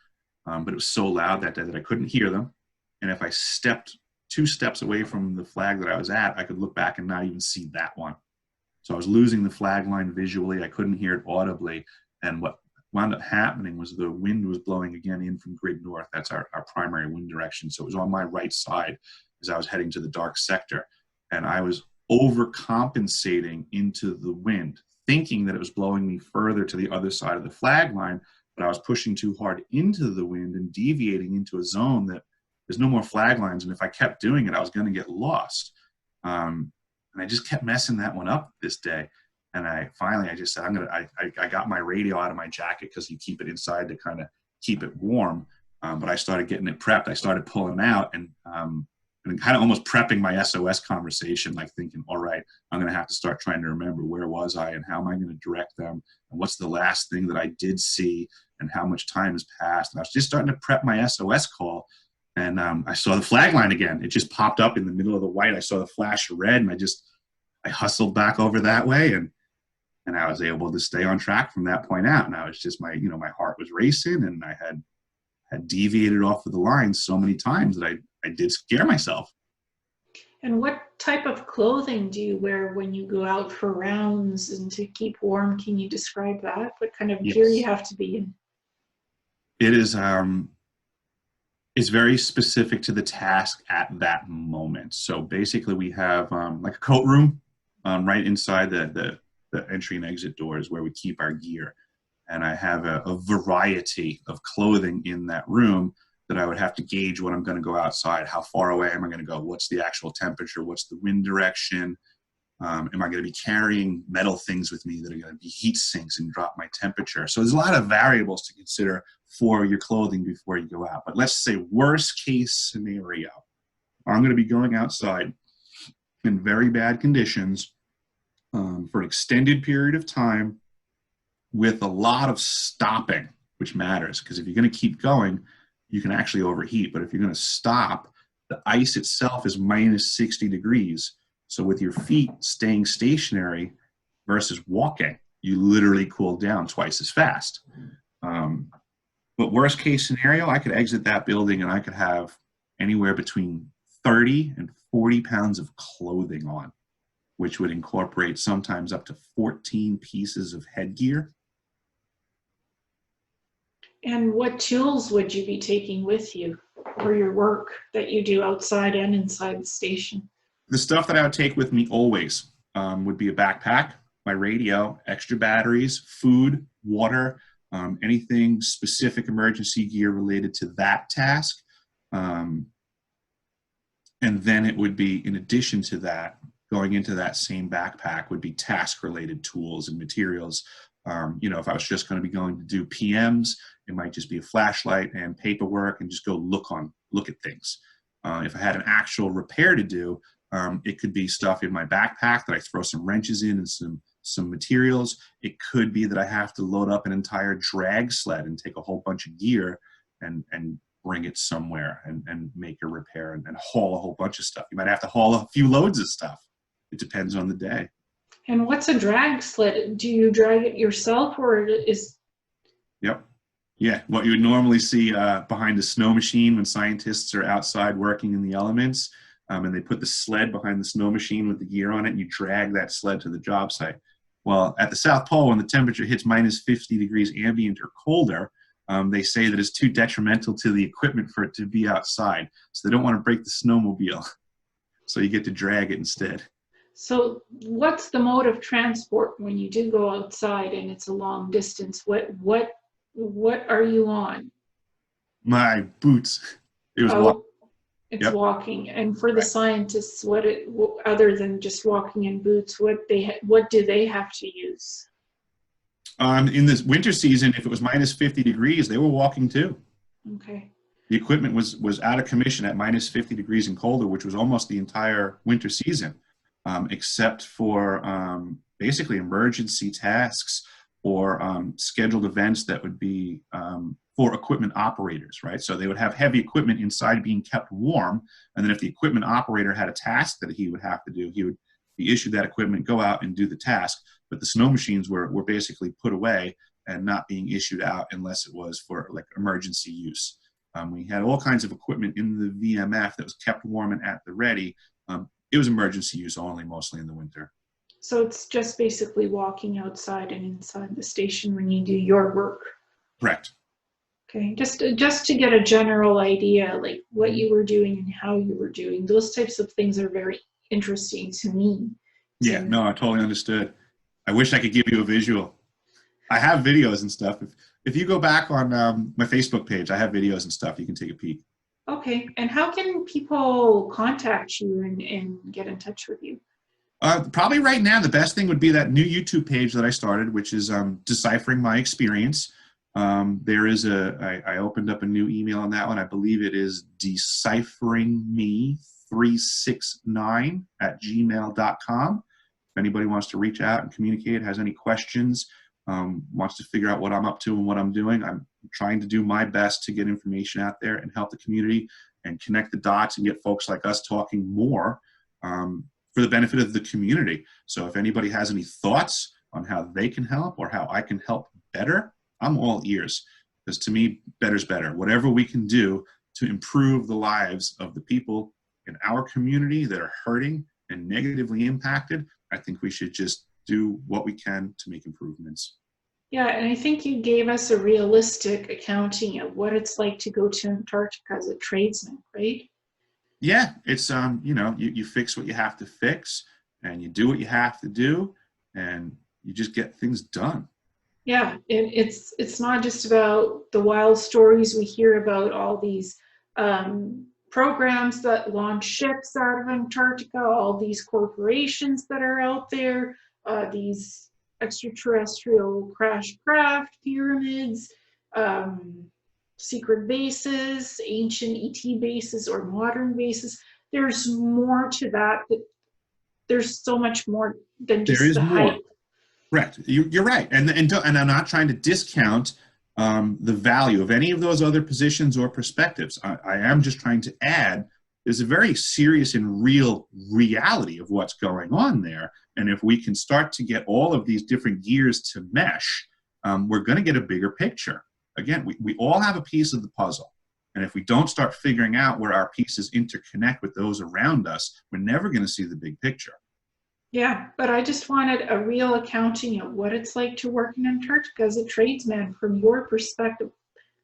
Speaker 2: But it was so loud that day that I couldn't hear them. And if I stepped 2 steps away from the flag that I was at, I could look back and not even see that one. So I was losing the flag line visually. I couldn't hear it audibly. And what wound up happening was the wind was blowing again in from grid north. That's our primary wind direction. So it was on my right side as I was heading to the dark sector. And I was overcompensating into the wind, thinking that it was blowing me further to the other side of the flag line, but I was pushing too hard into the wind and deviating into a zone that there's no more flag lines. And if I kept doing it, I was going to get lost. And I just kept messing that one up this day. And I just said, I got my radio out of my jacket because you keep it inside to kind of keep it warm. But I started getting it prepped. I started pulling out and kind of almost prepping my SOS conversation, like thinking, all right, I'm going to have to start trying to remember where was I and how am I going to direct them? And what's the last thing that I did see and how much time has passed? And I was just starting to prep my SOS call. And I saw the flag line again. It just popped up in the middle of the white. I saw the flash of red and I hustled back over that way. And I was able to stay on track from that point out. And I was just, my heart was racing and I had deviated off of the line so many times that I did scare myself.
Speaker 1: And what type of clothing do you wear when you go out for rounds and to keep warm? Can you describe that? What kind of gear you have to be in?
Speaker 2: It is, it's very specific to the task at that moment. So basically we have like a coat room right inside the entry and exit doors where we keep our gear. And I have a variety of clothing in that room that I would have to gauge when I'm going to go outside. How far away am I going to go? What's the actual temperature? What's the wind direction? Am I going to be carrying metal things with me that are going to be heat sinks and drop my temperature? So there's a lot of variables to consider for your clothing before you go out. But let's say worst case scenario, I'm going to be going outside in very bad conditions for an extended period of time with a lot of stopping, which matters because if you're going to keep going, you can actually overheat. But if you're going to stop, the ice itself is minus 60 degrees. So with your feet staying stationary versus walking, you literally cool down twice as fast. But worst case scenario, I could exit that building and I could have anywhere between 30 and 40 pounds of clothing on, which would incorporate sometimes up to 14 pieces of headgear.
Speaker 1: And what tools would you be taking with you for your work that you do outside and inside the station?
Speaker 2: The stuff that I would take with me always would be a backpack, my radio, extra batteries, food, water, anything specific emergency gear related to that task. And then it would be, in addition to that, going into that same backpack would be task-related tools and materials. If I was just going to be going to do PMs, it might just be a flashlight and paperwork and just go look at things. If I had an actual repair to do, it could be stuff in my backpack that I throw some wrenches in and some some materials. It could be that I have to load up an entire drag sled and take a whole bunch of gear and bring it somewhere and make a repair and haul a whole bunch of stuff. You might have to haul a few loads of stuff. It depends on the day.
Speaker 1: And what's a drag sled? Do you drag it yourself, or is...
Speaker 2: Yep. Yeah, what you would normally see behind a snow machine when scientists are outside working in the elements, and they put the sled behind the snow machine with the gear on it, and you drag that sled to the job site. Well, at the South Pole, when the temperature hits minus 50 degrees ambient or colder, they say that it's too detrimental to the equipment for it to be outside. So they don't want to break the snowmobile. So you get to drag it instead.
Speaker 1: So what's the mode of transport when you do go outside and it's a long distance? What are you on?
Speaker 2: My boots. It was walking.
Speaker 1: It's walking. And for the scientists, other than just walking in boots, what do they have to use?
Speaker 2: In this winter season, if it was minus 50 degrees, they were walking too.
Speaker 1: Okay.
Speaker 2: The equipment was out of commission at minus 50 degrees and colder, which was almost the entire winter season, except for basically emergency tasks or scheduled events that would be for equipment operators, right? So they would have heavy equipment inside being kept warm, and then if the equipment operator had a task that he would have to do, he would be issued that equipment, go out and do the task. But the snow machines were basically put away and not being issued out unless it was for like emergency use. We had all kinds of equipment in the VMF that was kept warm and at the ready. It was emergency use only, mostly in the winter.
Speaker 1: So it's just basically walking outside and inside the station when you do your work.
Speaker 2: Correct.
Speaker 1: Okay, just to get a general idea, like what you were doing and how you were doing, those types of things are very interesting to me.
Speaker 2: Yeah, no, I totally understood. I wish I could give you a visual. I have videos and stuff. If you go back on my Facebook page, I have videos and stuff. You can take a peek.
Speaker 1: Okay, and how can people contact you and get in touch with you?
Speaker 2: Probably right now, the best thing would be that new YouTube page that I started, which is Deciphering My Experience. There is I opened up a new email on that one. I believe it is decipheringme369@gmail.com. If anybody wants to reach out and communicate, has any questions, wants to figure out what I'm up to and what I'm doing, I'm trying to do my best to get information out there and help the community and connect the dots and get folks like us talking more for the benefit of the community. So if anybody has any thoughts on how they can help or how I can help better, I'm all ears. Because to me, better's better. Whatever we can do to improve the lives of the people in our community that are hurting and negatively impacted, I think we should just do what we can to make improvements.
Speaker 1: Yeah, and I think you gave us a realistic accounting of what it's like to go to Antarctica as a tradesman, right?
Speaker 2: Yeah, it's you fix what you have to fix, and you do what you have to do, and you just get things done.
Speaker 1: Yeah, it's not just about the wild stories we hear about, all these programs that launch ships out of Antarctica, all these corporations that are out there, these extraterrestrial crash craft, pyramids, secret bases, ancient ET bases or modern bases. There's more to that. There's so much more than just the hype.
Speaker 2: Correct. You're right. And I'm not trying to discount the value of any of those other positions or perspectives. I am just trying to add there's a very serious and real reality of what's going on there. And if we can start to get all of these different gears to mesh, we're going to get a bigger picture. Again, we all have a piece of the puzzle. And if we don't start figuring out where our pieces interconnect with those around us, we're never going to see the big picture.
Speaker 1: Yeah, but I just wanted a real accounting of what it's like to work in Antarctica as a tradesman from your perspective,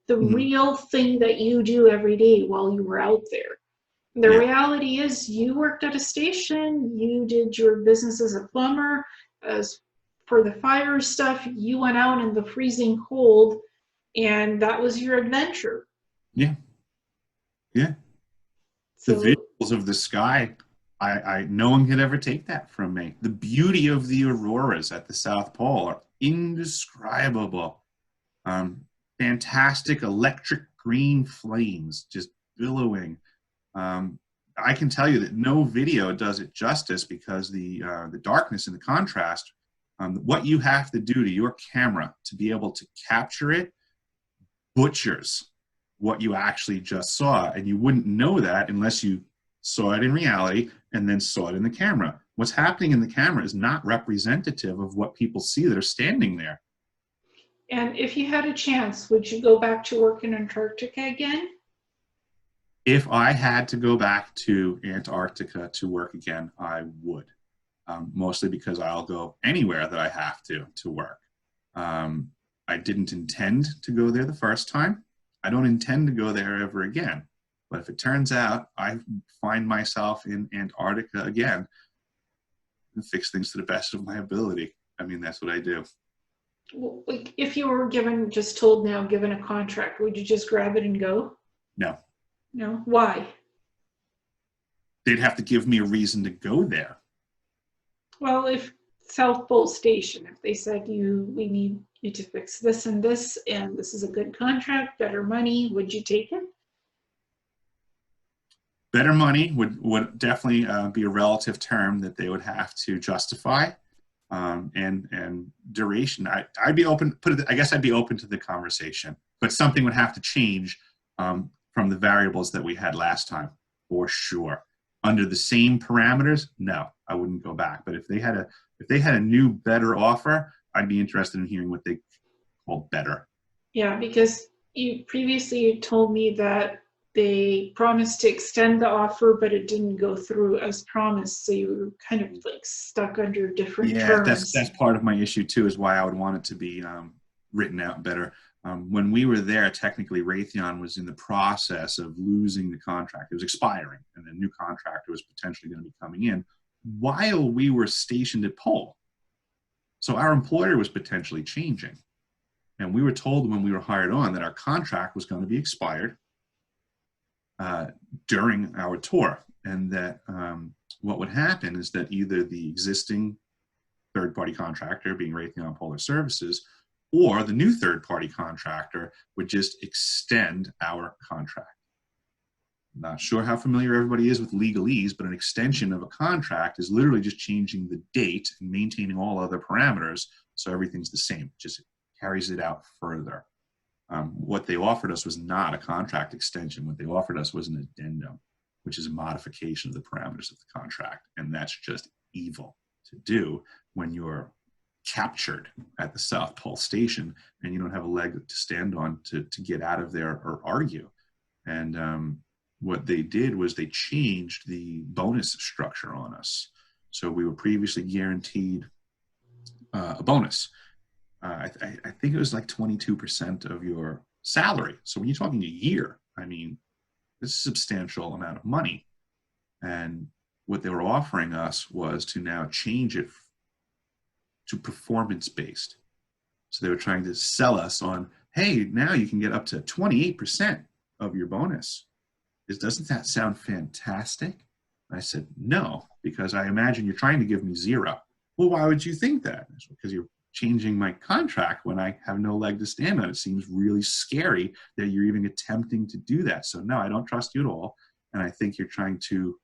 Speaker 1: the real thing that you do every day while you were out there. The reality is you worked at a station, you did your business as a plumber, as for the fire stuff, you went out in the freezing cold, and that was your adventure.
Speaker 2: Yeah. Yeah. So, the visuals of the sky, no one could ever take that from me. The beauty of the auroras at the South Pole are indescribable. Fantastic electric green flames just billowing. I can tell you that no video does it justice because the darkness and the contrast What you have to do to your camera to be able to capture it butchers what you actually just saw. And you wouldn't know that unless you saw it in reality and then saw it in the camera. What's happening in the camera is not representative of what people see that are standing there.
Speaker 1: And if you had a chance, would you go back to work in Antarctica again?
Speaker 2: If I had to go back to Antarctica to work again, I would. Mostly because I'll go anywhere that I have to work. I didn't intend to go there the first time. I don't intend to go there ever again. But if it turns out I find myself in Antarctica again, and fix things to the best of my ability. I mean, that's what I do.
Speaker 1: Well, like if you were told now, given a contract, would you just grab it and go?
Speaker 2: No.
Speaker 1: No? Why?
Speaker 2: They'd have to give me a reason to go there.
Speaker 1: Well, if South Pole Station, if they said we need you to fix this and this is a good contract, better money, would you take it?
Speaker 2: Better money would definitely be a relative term that they would have to justify, and duration. I'd be open. I guess I'd be open to the conversation, but something would have to change from the variables that we had last time, for sure. Under the same parameters, no, I wouldn't go back. But if they had a new, better offer, I'd be interested in hearing what they call better.
Speaker 1: Yeah, because you previously told me that they promised to extend the offer, but it didn't go through as promised. So you were kind of like stuck under different terms.
Speaker 2: That's part of my issue too, is why I would want it to be written out better. When we were there, technically Raytheon was in the process of losing the contract. It was expiring, and the new contractor was potentially going to be coming in while we were stationed at Pole. So our employer was potentially changing. And we were told when we were hired on that our contract was going to be expired during our tour. And that what would happen is that either the existing third-party contractor, being Raytheon Polar Services, or the new third-party contractor would just extend our contract. Not sure how familiar everybody is with legalese, but an extension of a contract is literally just changing the date and maintaining all other parameters so everything's the same, just carries it out further. What they offered us was not a contract extension. What they offered us was an addendum, which is a modification of the parameters of the contract. And that's just evil to do when you're captured at the South Pole Station and you don't have a leg to stand on to get out of there or argue. And what they did was they changed the bonus structure on us. So we were previously guaranteed a bonus. I think it was like 22% of your salary. So when you're talking a year, I mean, this is a substantial amount of money. And what they were offering us was to now change it to performance-based. So they were trying to sell us on, hey, now you can get up to 28% of your bonus. Doesn't that sound fantastic? I said, no, because I imagine you're trying to give me zero. Well, why would you think that? It's because you're changing my contract when I have no leg to stand on. It seems really scary that you're even attempting to do that. So no, I don't trust you at all. And I think you're trying to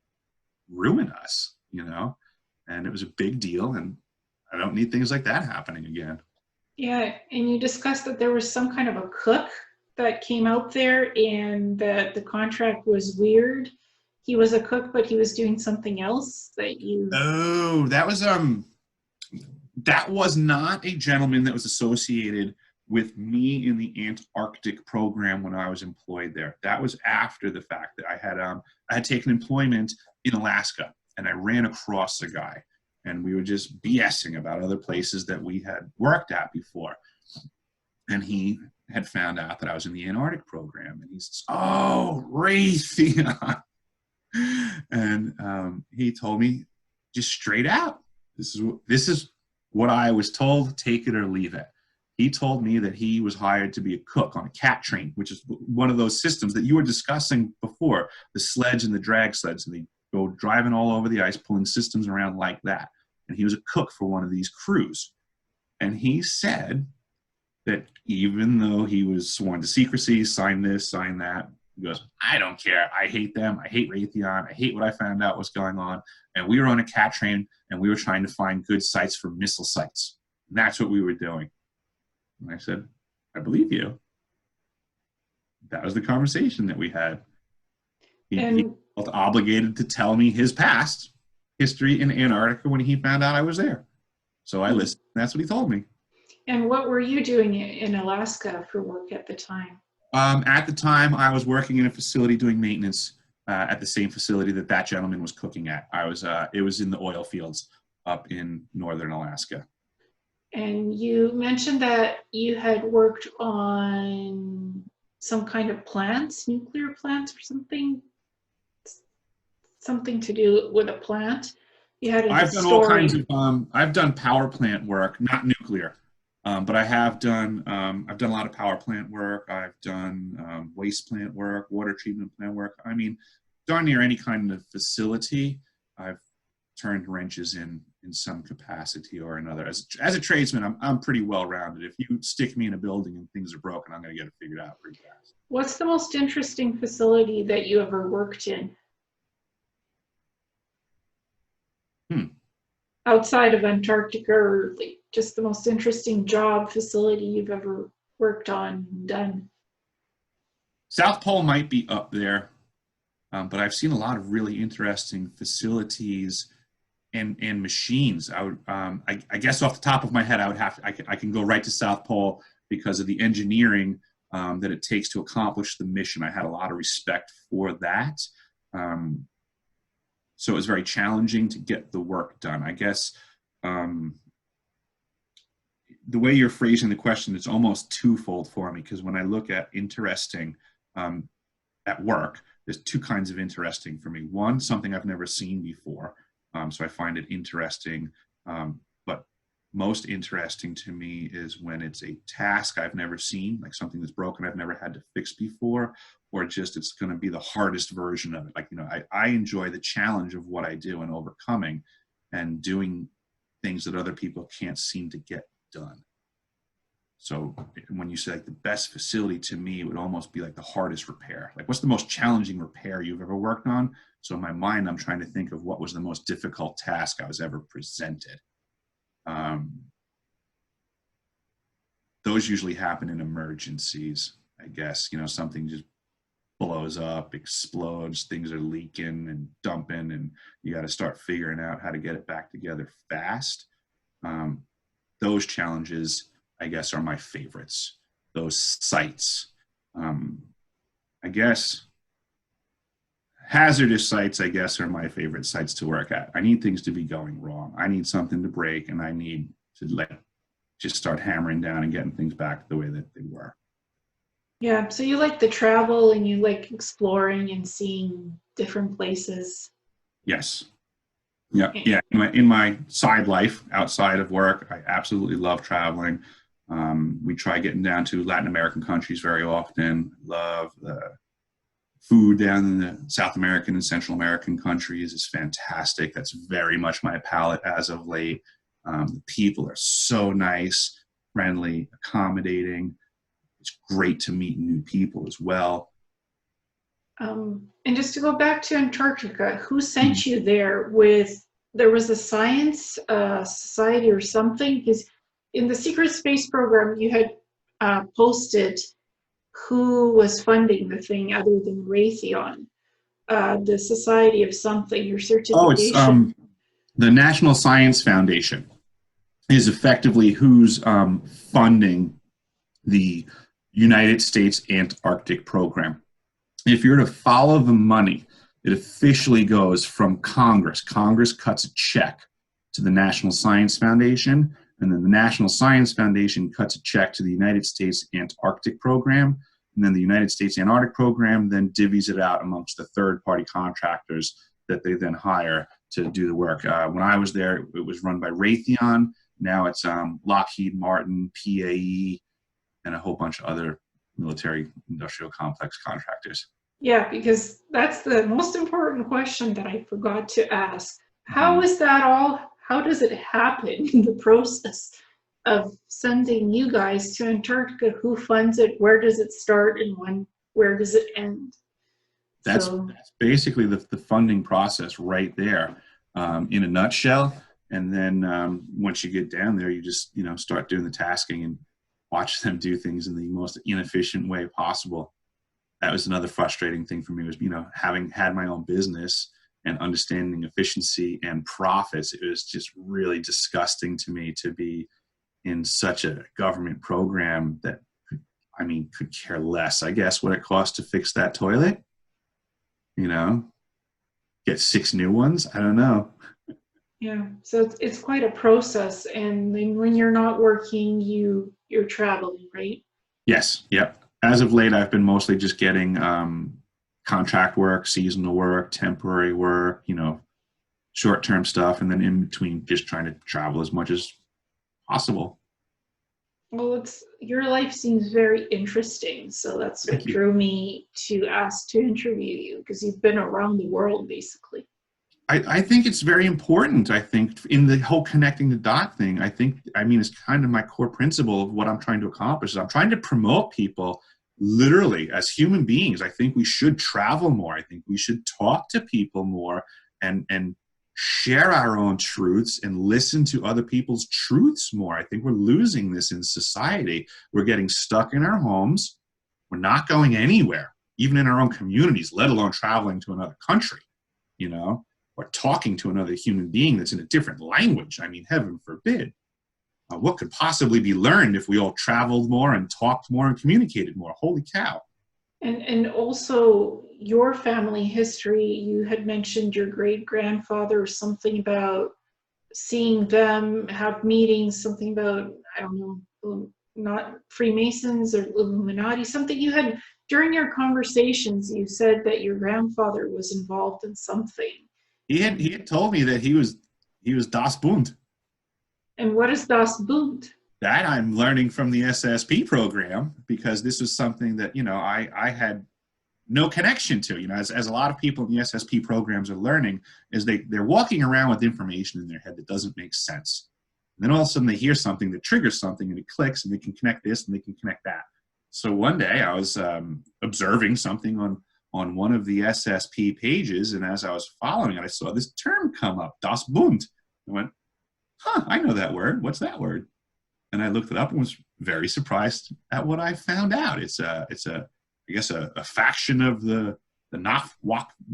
Speaker 2: ruin us, you know? And it was a big deal. And I don't need things like that happening again.
Speaker 1: Yeah, and you discussed that there was some kind of a cook that came out there and that the contract was weird. He was a cook, but he was doing something else that you...
Speaker 2: Oh, that was not a gentleman that was associated with me in the Antarctic program when I was employed there. That was after the fact that I had taken employment in Alaska, and I ran across a guy, and we were just BSing about other places that we had worked at before. And he had found out that I was in the Antarctic program, and he says, "Oh, Raytheon." And he told me just straight out, this is what I was told, take it or leave it. He told me that he was hired to be a cook on a cat train, which is one of those systems that you were discussing before, the sledge and the drag sleds, and they go driving all over the ice, pulling systems around like that. And he was a cook for one of these crews. And he said that even though he was sworn to secrecy, sign this, sign that, he goes, I don't care. I hate them. I hate Raytheon. I hate what I found out was going on. And we were on a cat train, and we were trying to find good sites for missile sites. And that's what we were doing. And I said, I believe you. That was the conversation that we had. He
Speaker 1: And
Speaker 2: felt obligated to tell me his past history in Antarctica when he found out I was there. So I listened. That's what he told me.
Speaker 1: and what were you doing in Alaska for work at the time?
Speaker 2: At the time, I was working in a facility doing maintenance at the same facility that that gentleman was cooking at. It was in the oil fields up in northern Alaska.
Speaker 1: And you mentioned that you had worked on some kind of plants, nuclear plants or something to do with a plant. You had a
Speaker 2: I've done all
Speaker 1: story.
Speaker 2: kinds of, I've done power plant work, not nuclear, but I've done a lot of power plant work. I've done waste plant work, water treatment plant work. I mean, darn near any kind of facility, I've turned wrenches in some capacity or another. As a tradesman, I'm pretty well rounded. If you stick me in a building and things are broken, I'm going to get it figured out pretty fast.
Speaker 1: What's the most interesting facility that you ever worked in? Outside of Antarctica, or like just the most interesting job facility you've ever worked on and done?
Speaker 2: South Pole might be up there, but I've seen a lot of really interesting facilities and machines. I guess off the top of my head, I can go right to South Pole because of the engineering that it takes to accomplish the mission. I had a lot of respect for that. So it was very challenging to get the work done. I guess the way you're phrasing the question is almost twofold for me, because when I look at interesting at work, there's two kinds of interesting for me. One, something I've never seen before, so I find it interesting. But most interesting to me is when it's a task I've never seen, like something that's broken I've never had to fix before, or just it's going to be the hardest version of it. Like, I enjoy the challenge of what I do and overcoming and doing things that other people can't seem to get done. So when you say like the best facility, to me, it would almost be like the hardest repair. Like, what's the most challenging repair you've ever worked on? So in my mind, I'm trying to think of what was the most difficult task I was ever presented. Those usually happen in emergencies, I guess. Something just blows up, explodes, things are leaking and dumping, and you got to start figuring out how to get it back together fast. Those challenges, I guess, are my favorites. Those sites. I guess hazardous sites, I guess, are my favorite sites to work at. I need things to be going wrong. I need something to break, and I need to just start hammering down and getting things back the way that they were.
Speaker 1: Yeah, so you like the travel and you like exploring and seeing different places.
Speaker 2: Yes. Yeah. In my side life outside of work, I absolutely love traveling. We try getting down to Latin American countries very often. Love the food down in the South American and Central American countries is fantastic. That's very much my palate as of late. The people are so nice, friendly, accommodating. It's great to meet new people as well.
Speaker 1: And just to go back to Antarctica, who sent you there there was a science society or something? Because in the secret space program, you had posted who was funding the thing other than Raytheon, the Society of something, your certification.
Speaker 2: Oh, it's the National Science Foundation is effectively who's funding the United States Antarctic program. If you're to follow the money, it officially goes from Congress. Congress cuts a check to the National Science Foundation, and then the National Science Foundation cuts a check to the United States Antarctic program, and then the United States Antarctic program then divvies it out amongst the third-party contractors that they then hire to do the work. When I was there, it was run by Raytheon. Now it's Lockheed Martin, PAE, and a whole bunch of other military industrial complex contractors.
Speaker 1: Yeah, because that's the most important question that I forgot to ask. How is that all? How does it happen in the process of sending you guys to Antarctica? Who funds it? Where does it start and where does it end?
Speaker 2: That's basically the funding process right there in a nutshell. And then once you get down there, you just, start doing the tasking and watch them do things in the most inefficient way possible. That was another frustrating thing for me was, having had my own business and understanding efficiency and profits, it was just really disgusting to me to be in such a government program that, could care less, I guess, what it costs to fix that toilet. Get 6 new ones. I don't know.
Speaker 1: Yeah, so it's quite a process, and then when you're not working, you're traveling, right?
Speaker 2: Yes. Yep. As of late, I've been mostly just getting contract work, seasonal work, temporary work, short-term stuff, and then in between, just trying to travel as much as possible.
Speaker 1: Well, your life seems very interesting, so that's what
Speaker 2: Thank you.
Speaker 1: drew me to ask to interview you, because you've been around the world basically.
Speaker 2: I think it's very important. I think in the whole connecting the dot thing, it's kind of my core principle of what I'm trying to accomplish. Is I'm trying to promote people literally as human beings. I think we should travel more. I think we should talk to people more and share our own truths and listen to other people's truths more. I think we're losing this in society. We're getting stuck in our homes. We're not going anywhere, even in our own communities, let alone traveling to another country, or talking to another human being that's in a different language. Heaven forbid. What could possibly be learned if we all traveled more and talked more and communicated more? Holy cow.
Speaker 1: And also your family history, you had mentioned your great-grandfather or something about seeing them have meetings, something about, I don't know, not Freemasons or Illuminati, something you had during your conversations, you said that your grandfather was involved in something.
Speaker 2: He had told me that he was Das Bund.
Speaker 1: And what is Das Bund?
Speaker 2: That I'm learning from the SSP program, because this was something that I had no connection to. As a lot of people in the SSP programs are learning, is they're walking around with information in their head that doesn't make sense. And then all of a sudden they hear something that triggers something, and it clicks, and they can connect this and they can connect that. So one day I was observing something on one of the SSP pages, and as I was following it, I saw this term come up, Das Bund. I went, I know that word. What's that word? And I looked it up and was very surprised at what I found out. It's a faction of the Nachtwaffen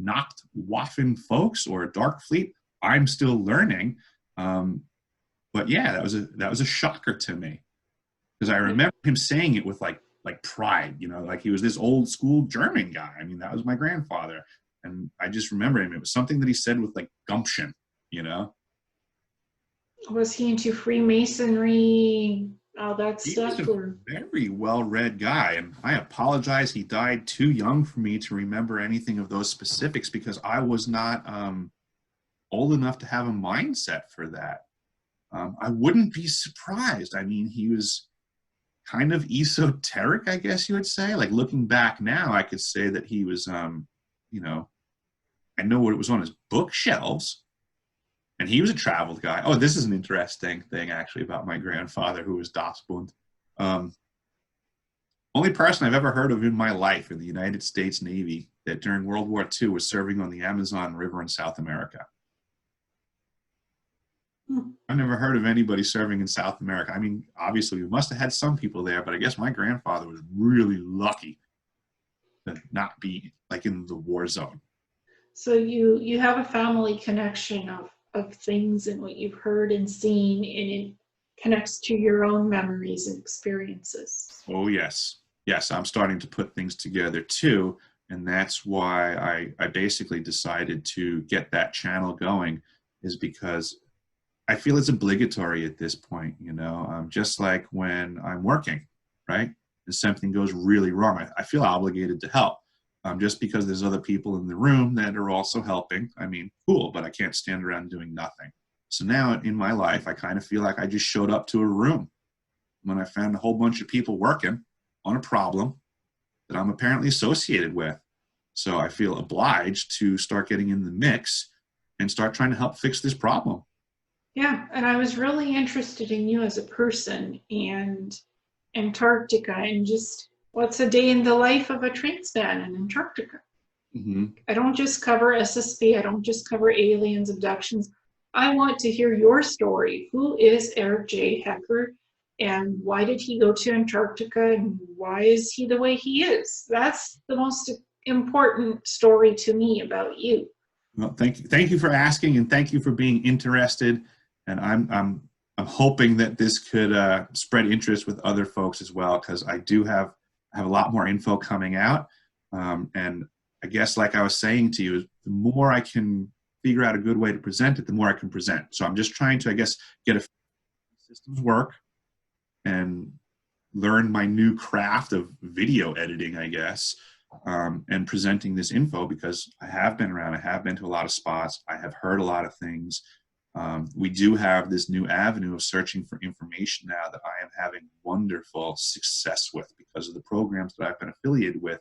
Speaker 2: folks, or a dark fleet. I'm still learning. But yeah, that was a shocker to me, because I remember him saying it with like pride, like he was this old school German guy. That was my grandfather. And I just remember him. It was something that he said with like gumption,
Speaker 1: Was he into Freemasonry, all that stuff?
Speaker 2: He was a very well-read guy, and I apologize. He died too young for me to remember anything of those specifics, because I was not old enough to have a mindset for that. I wouldn't be surprised. He was kind of esoteric, I guess you would say. Like, looking back now, I could say that he was, I know what it was on his bookshelves. And he was a traveled guy. Oh, this is an interesting thing, actually, about my grandfather, who was Das Bund. Only person I've ever heard of in my life in the United States Navy that during World War II was serving on the Amazon River in South America. I've never heard of anybody serving in South America. Obviously, we must have had some people there, but I guess my grandfather was really lucky to not be like in the war zone.
Speaker 1: So you have a family connection of things and what you've heard and seen, and it connects to your own memories and experiences.
Speaker 2: Oh, yes. Yes, I'm starting to put things together too. And that's why I basically decided to get that channel going, is because I feel it's obligatory at this point, just like when I'm working, right? And something goes really wrong, I feel obligated to help. Just because there's other people in the room that are also helping. Cool, but I can't stand around doing nothing. So now in my life, I kind of feel like I just showed up to a room when I found a whole bunch of people working on a problem that I'm apparently associated with. So I feel obliged to start getting in the mix and start trying to help fix this problem.
Speaker 1: Yeah, and I was really interested in you as a person, and Antarctica, and just what's a day in the life of a tradesman in Antarctica.
Speaker 2: Mm-hmm.
Speaker 1: I don't just cover SSB, I don't just cover aliens, abductions. I want to hear your story. Who is Eric J. Hecker, and why did he go to Antarctica, and why is he the way he is? That's the most important story to me about you.
Speaker 2: Well, thank you for asking, and thank you for being interested. And I'm hoping that this could spread interest with other folks as well, because I do have a lot more info coming out. And I guess, like I was saying to you, the more I can figure out a good way to present it, the more I can present. So I'm just trying to, I guess, get a systems work and learn my new craft of video editing, I guess, and presenting this info, because I have been around, I have been to a lot of spots, I have heard a lot of things. We do have this new avenue of searching for information now that I am having wonderful success with because of the programs that I've been affiliated with.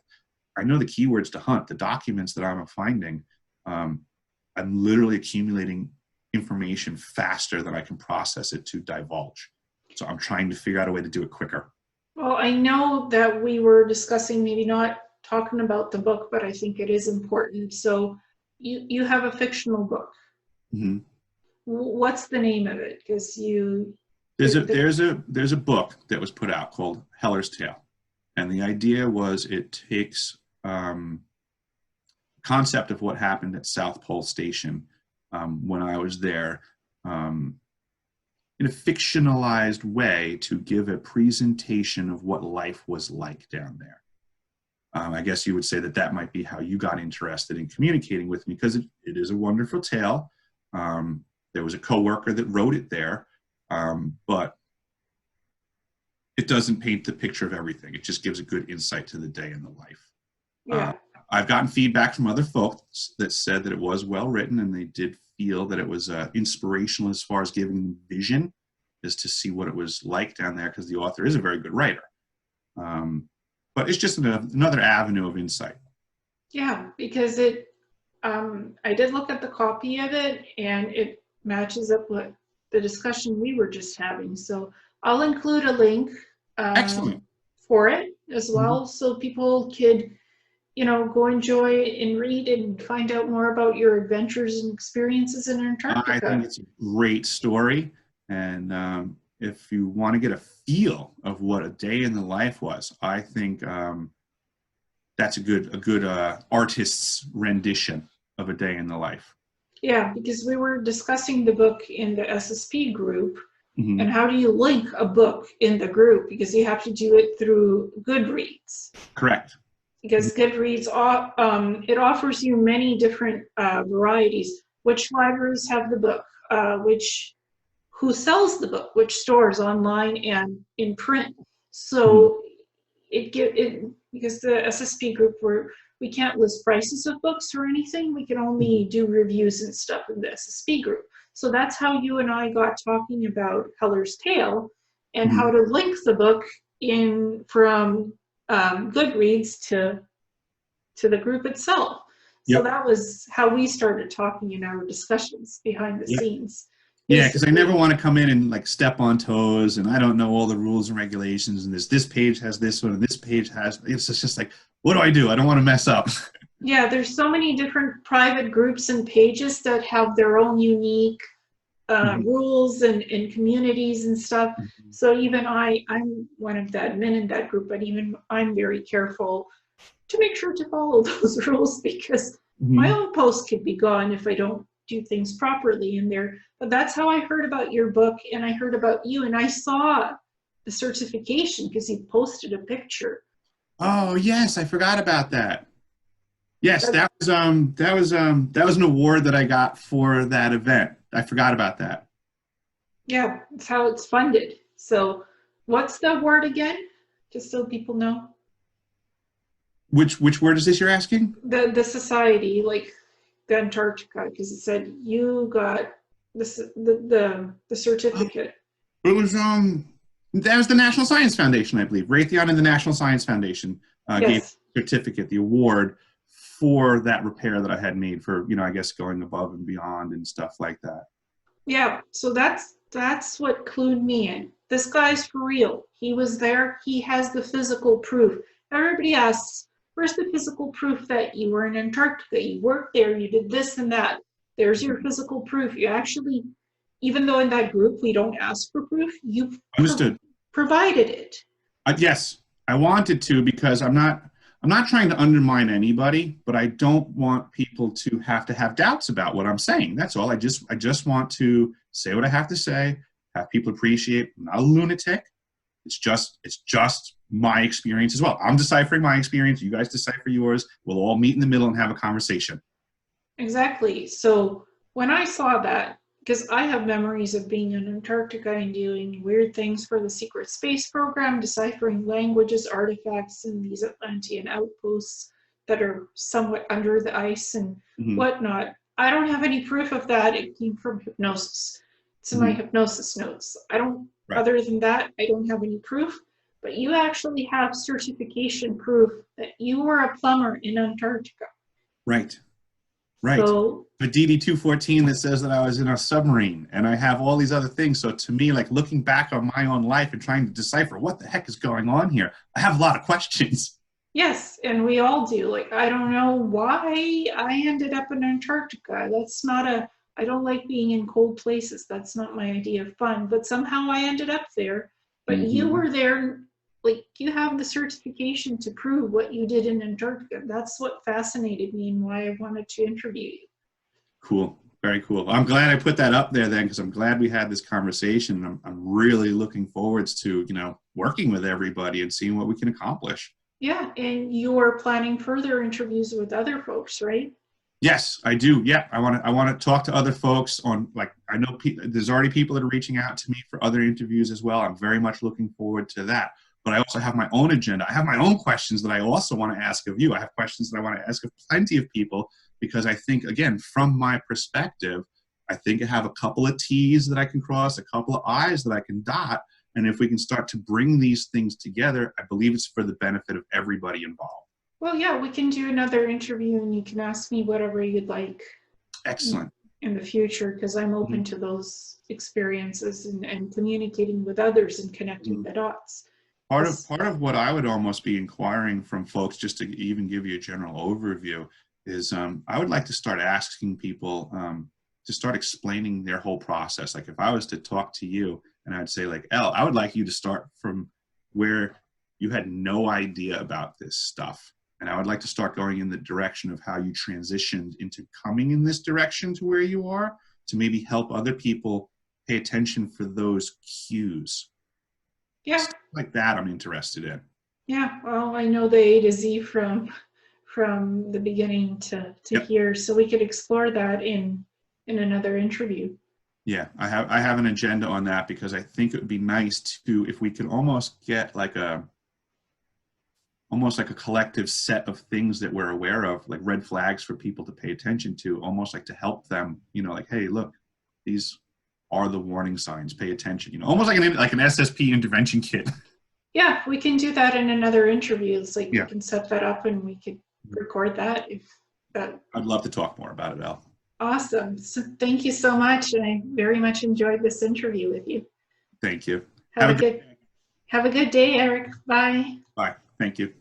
Speaker 2: I know the keywords to hunt, the documents that I'm finding. I'm literally accumulating information faster than I can process it to divulge. So I'm trying to figure out a way to do it quicker.
Speaker 1: Well, I know that we were discussing maybe not talking about the book, but I think it is important. So you have a fictional book.
Speaker 2: Mm-hmm.
Speaker 1: What's the name of it? Because
Speaker 2: there's a book that was put out called Heller's Tale, and the idea was it takes concept of what happened at South Pole Station when I was there, in a fictionalized way, to give a presentation of what life was like down there. I guess you would say that that might be how you got interested in communicating with me, because it is a wonderful tale. There was a coworker that wrote it there, but it doesn't paint the picture of everything. It just gives a good insight to the day in the life.
Speaker 1: Yeah.
Speaker 2: I've gotten feedback from other folks that said that it was well written, and they did feel that it was inspirational as far as giving them vision as to see what it was like down there, because the author is a very good writer. But it's just another avenue of insight.
Speaker 1: Yeah, because I did look at the copy of it, and it matches up with the discussion we were just having. So I'll include a link
Speaker 2: Excellent.
Speaker 1: for it as well, so people could, go enjoy and read and find out more about your adventures and experiences in Antarctica.
Speaker 2: I think it's a great story, and if you want to get a feel of what a day in the life was, I think that's a good artist's rendition of a day in the life.
Speaker 1: Yeah, because we were discussing the book in the SSP group,
Speaker 2: Mm-hmm.
Speaker 1: and how do you link a book in the group, because you have to do it through Goodreads.
Speaker 2: Correct.
Speaker 1: Because Goodreads, it offers you many different varieties. Which libraries have the book? Who sells the book? Which stores, online and in print? So because the SSP group, we can't list prices of books or anything. We can only do reviews and stuff in the SSP group. So that's how you and I got talking about Heller's Tale and how to link the book from Goodreads to the group itself. So that was how we started talking in our discussions behind the scenes.
Speaker 2: Yeah, because I never want to come in and like step on toes, and I don't know all the rules and regulations, and this page has this one, and this page has, it's just like, what do? I don't want to mess up.
Speaker 1: Yeah, there's so many different private groups and pages that have their own unique rules and communities and stuff. So even I'm one of the admin in that group, but even I'm very careful to make sure to follow those rules, because my own post could be gone if I don't do things properly in there. But that's how I heard about your book, and I heard about you, and I saw the certification because you posted a picture.
Speaker 2: Oh yes, I forgot about that. Yes, that was an award that I got for that event. I forgot about that.
Speaker 1: Yeah, that's how it's funded. So what's the award again? Just so people know.
Speaker 2: Which word is this you're asking?
Speaker 1: The society, like the Antarctica, because it said you got the certificate.
Speaker 2: It was that was the National Science Foundation, I believe. Raytheon and the National Science Foundation gave the certificate, the award for that repair that I had made for, I guess going above and beyond and stuff like that.
Speaker 1: Yeah, so that's what clued me in. This guy's for real. He was there. He has the physical proof. Everybody asks, where's the physical proof that you were in Antarctica? You worked there, you did this and that. There's your physical proof. You actually, even though in that group we don't ask for proof, you've
Speaker 2: Understood.
Speaker 1: provided it.
Speaker 2: Yes, I wanted to because I'm not trying to undermine anybody, but I don't want people to have doubts about what I'm saying. That's all. I just want to say what I have to say, have people appreciate I'm not a lunatic. It's just my experience as well. I'm deciphering my experience. You guys decipher yours. We'll all meet in the middle and have a conversation.
Speaker 1: Exactly. So when I saw that, because I have memories of being in Antarctica and doing weird things for the secret space program, deciphering languages, artifacts, and these Atlantean outposts that are somewhat under the ice and whatnot. I don't have any proof of that. It came from hypnosis. It's in my hypnosis notes. I don't, other than that, I don't have any proof. But you actually have certification proof that you were a plumber in Antarctica.
Speaker 2: Right. Right.
Speaker 1: So,
Speaker 2: the DD-214 that says that I was in a submarine, and I have all these other things. So to me, like looking back on my own life and trying to decipher what the heck is going on here, I have a lot of questions.
Speaker 1: yes, and we all do. Like, I don't know why I ended up in Antarctica. That's not a, I don't like being in cold places. That's not my idea of fun. But somehow I ended up there. But you were there, like, you have the certification to prove what you did in Antarctica. That's what fascinated me and why I wanted to interview you.
Speaker 2: Cool. Very cool. I'm glad I put that up there then, because I'm glad we had this conversation. I'm really looking forward to, working with everybody and seeing what we can accomplish.
Speaker 1: Yeah, and you're planning further interviews with other folks, right?
Speaker 2: Yes, I do. Yeah, I want to talk to other folks on, like, I know there's already people that are reaching out to me for other interviews as well. I'm very much looking forward to that. But I also have my own agenda. I have my own questions that I also want to ask of you. I have questions that I want to ask of plenty of people, because I think, again, from my perspective, I think I have a couple of T's that I can cross, a couple of I's that I can dot. And if we can start to bring these things together, I believe it's for the benefit of everybody involved.
Speaker 1: Well, yeah, we can do another interview and you can ask me whatever you'd like.
Speaker 2: Excellent.
Speaker 1: In the future, because I'm open to those experiences and communicating with others and connecting the dots.
Speaker 2: Part of what I would almost be inquiring from folks, just to even give you a general overview, is I would like to start asking people to start explaining their whole process. Like if I was to talk to you and I'd say like, Elle, I would like you to start from where you had no idea about this stuff. And I would like to start going in the direction of how you transitioned into coming in this direction to where you are, to maybe help other people pay attention for those cues.
Speaker 1: Yeah.
Speaker 2: Stuff like that I'm interested in.
Speaker 1: Yeah, well, I know the A to Z from the beginning to here, so we could explore that in another interview.
Speaker 2: Yeah, I have an agenda on that, because I think it would be nice to, if we could almost get like almost like a collective set of things that we're aware of, like red flags for people to pay attention to, almost like to help them, like, hey, look, these are the warning signs, pay attention, almost like an SSP intervention kit.
Speaker 1: Yeah, we can do that in another interview. It's like we can set that up and we could record that if that.
Speaker 2: I'd love to talk more about it, Elle.
Speaker 1: Awesome. So thank you so much. And I very much enjoyed this interview with you.
Speaker 2: Thank you.
Speaker 1: Have a good day, Eric. Bye.
Speaker 2: Bye. Thank you.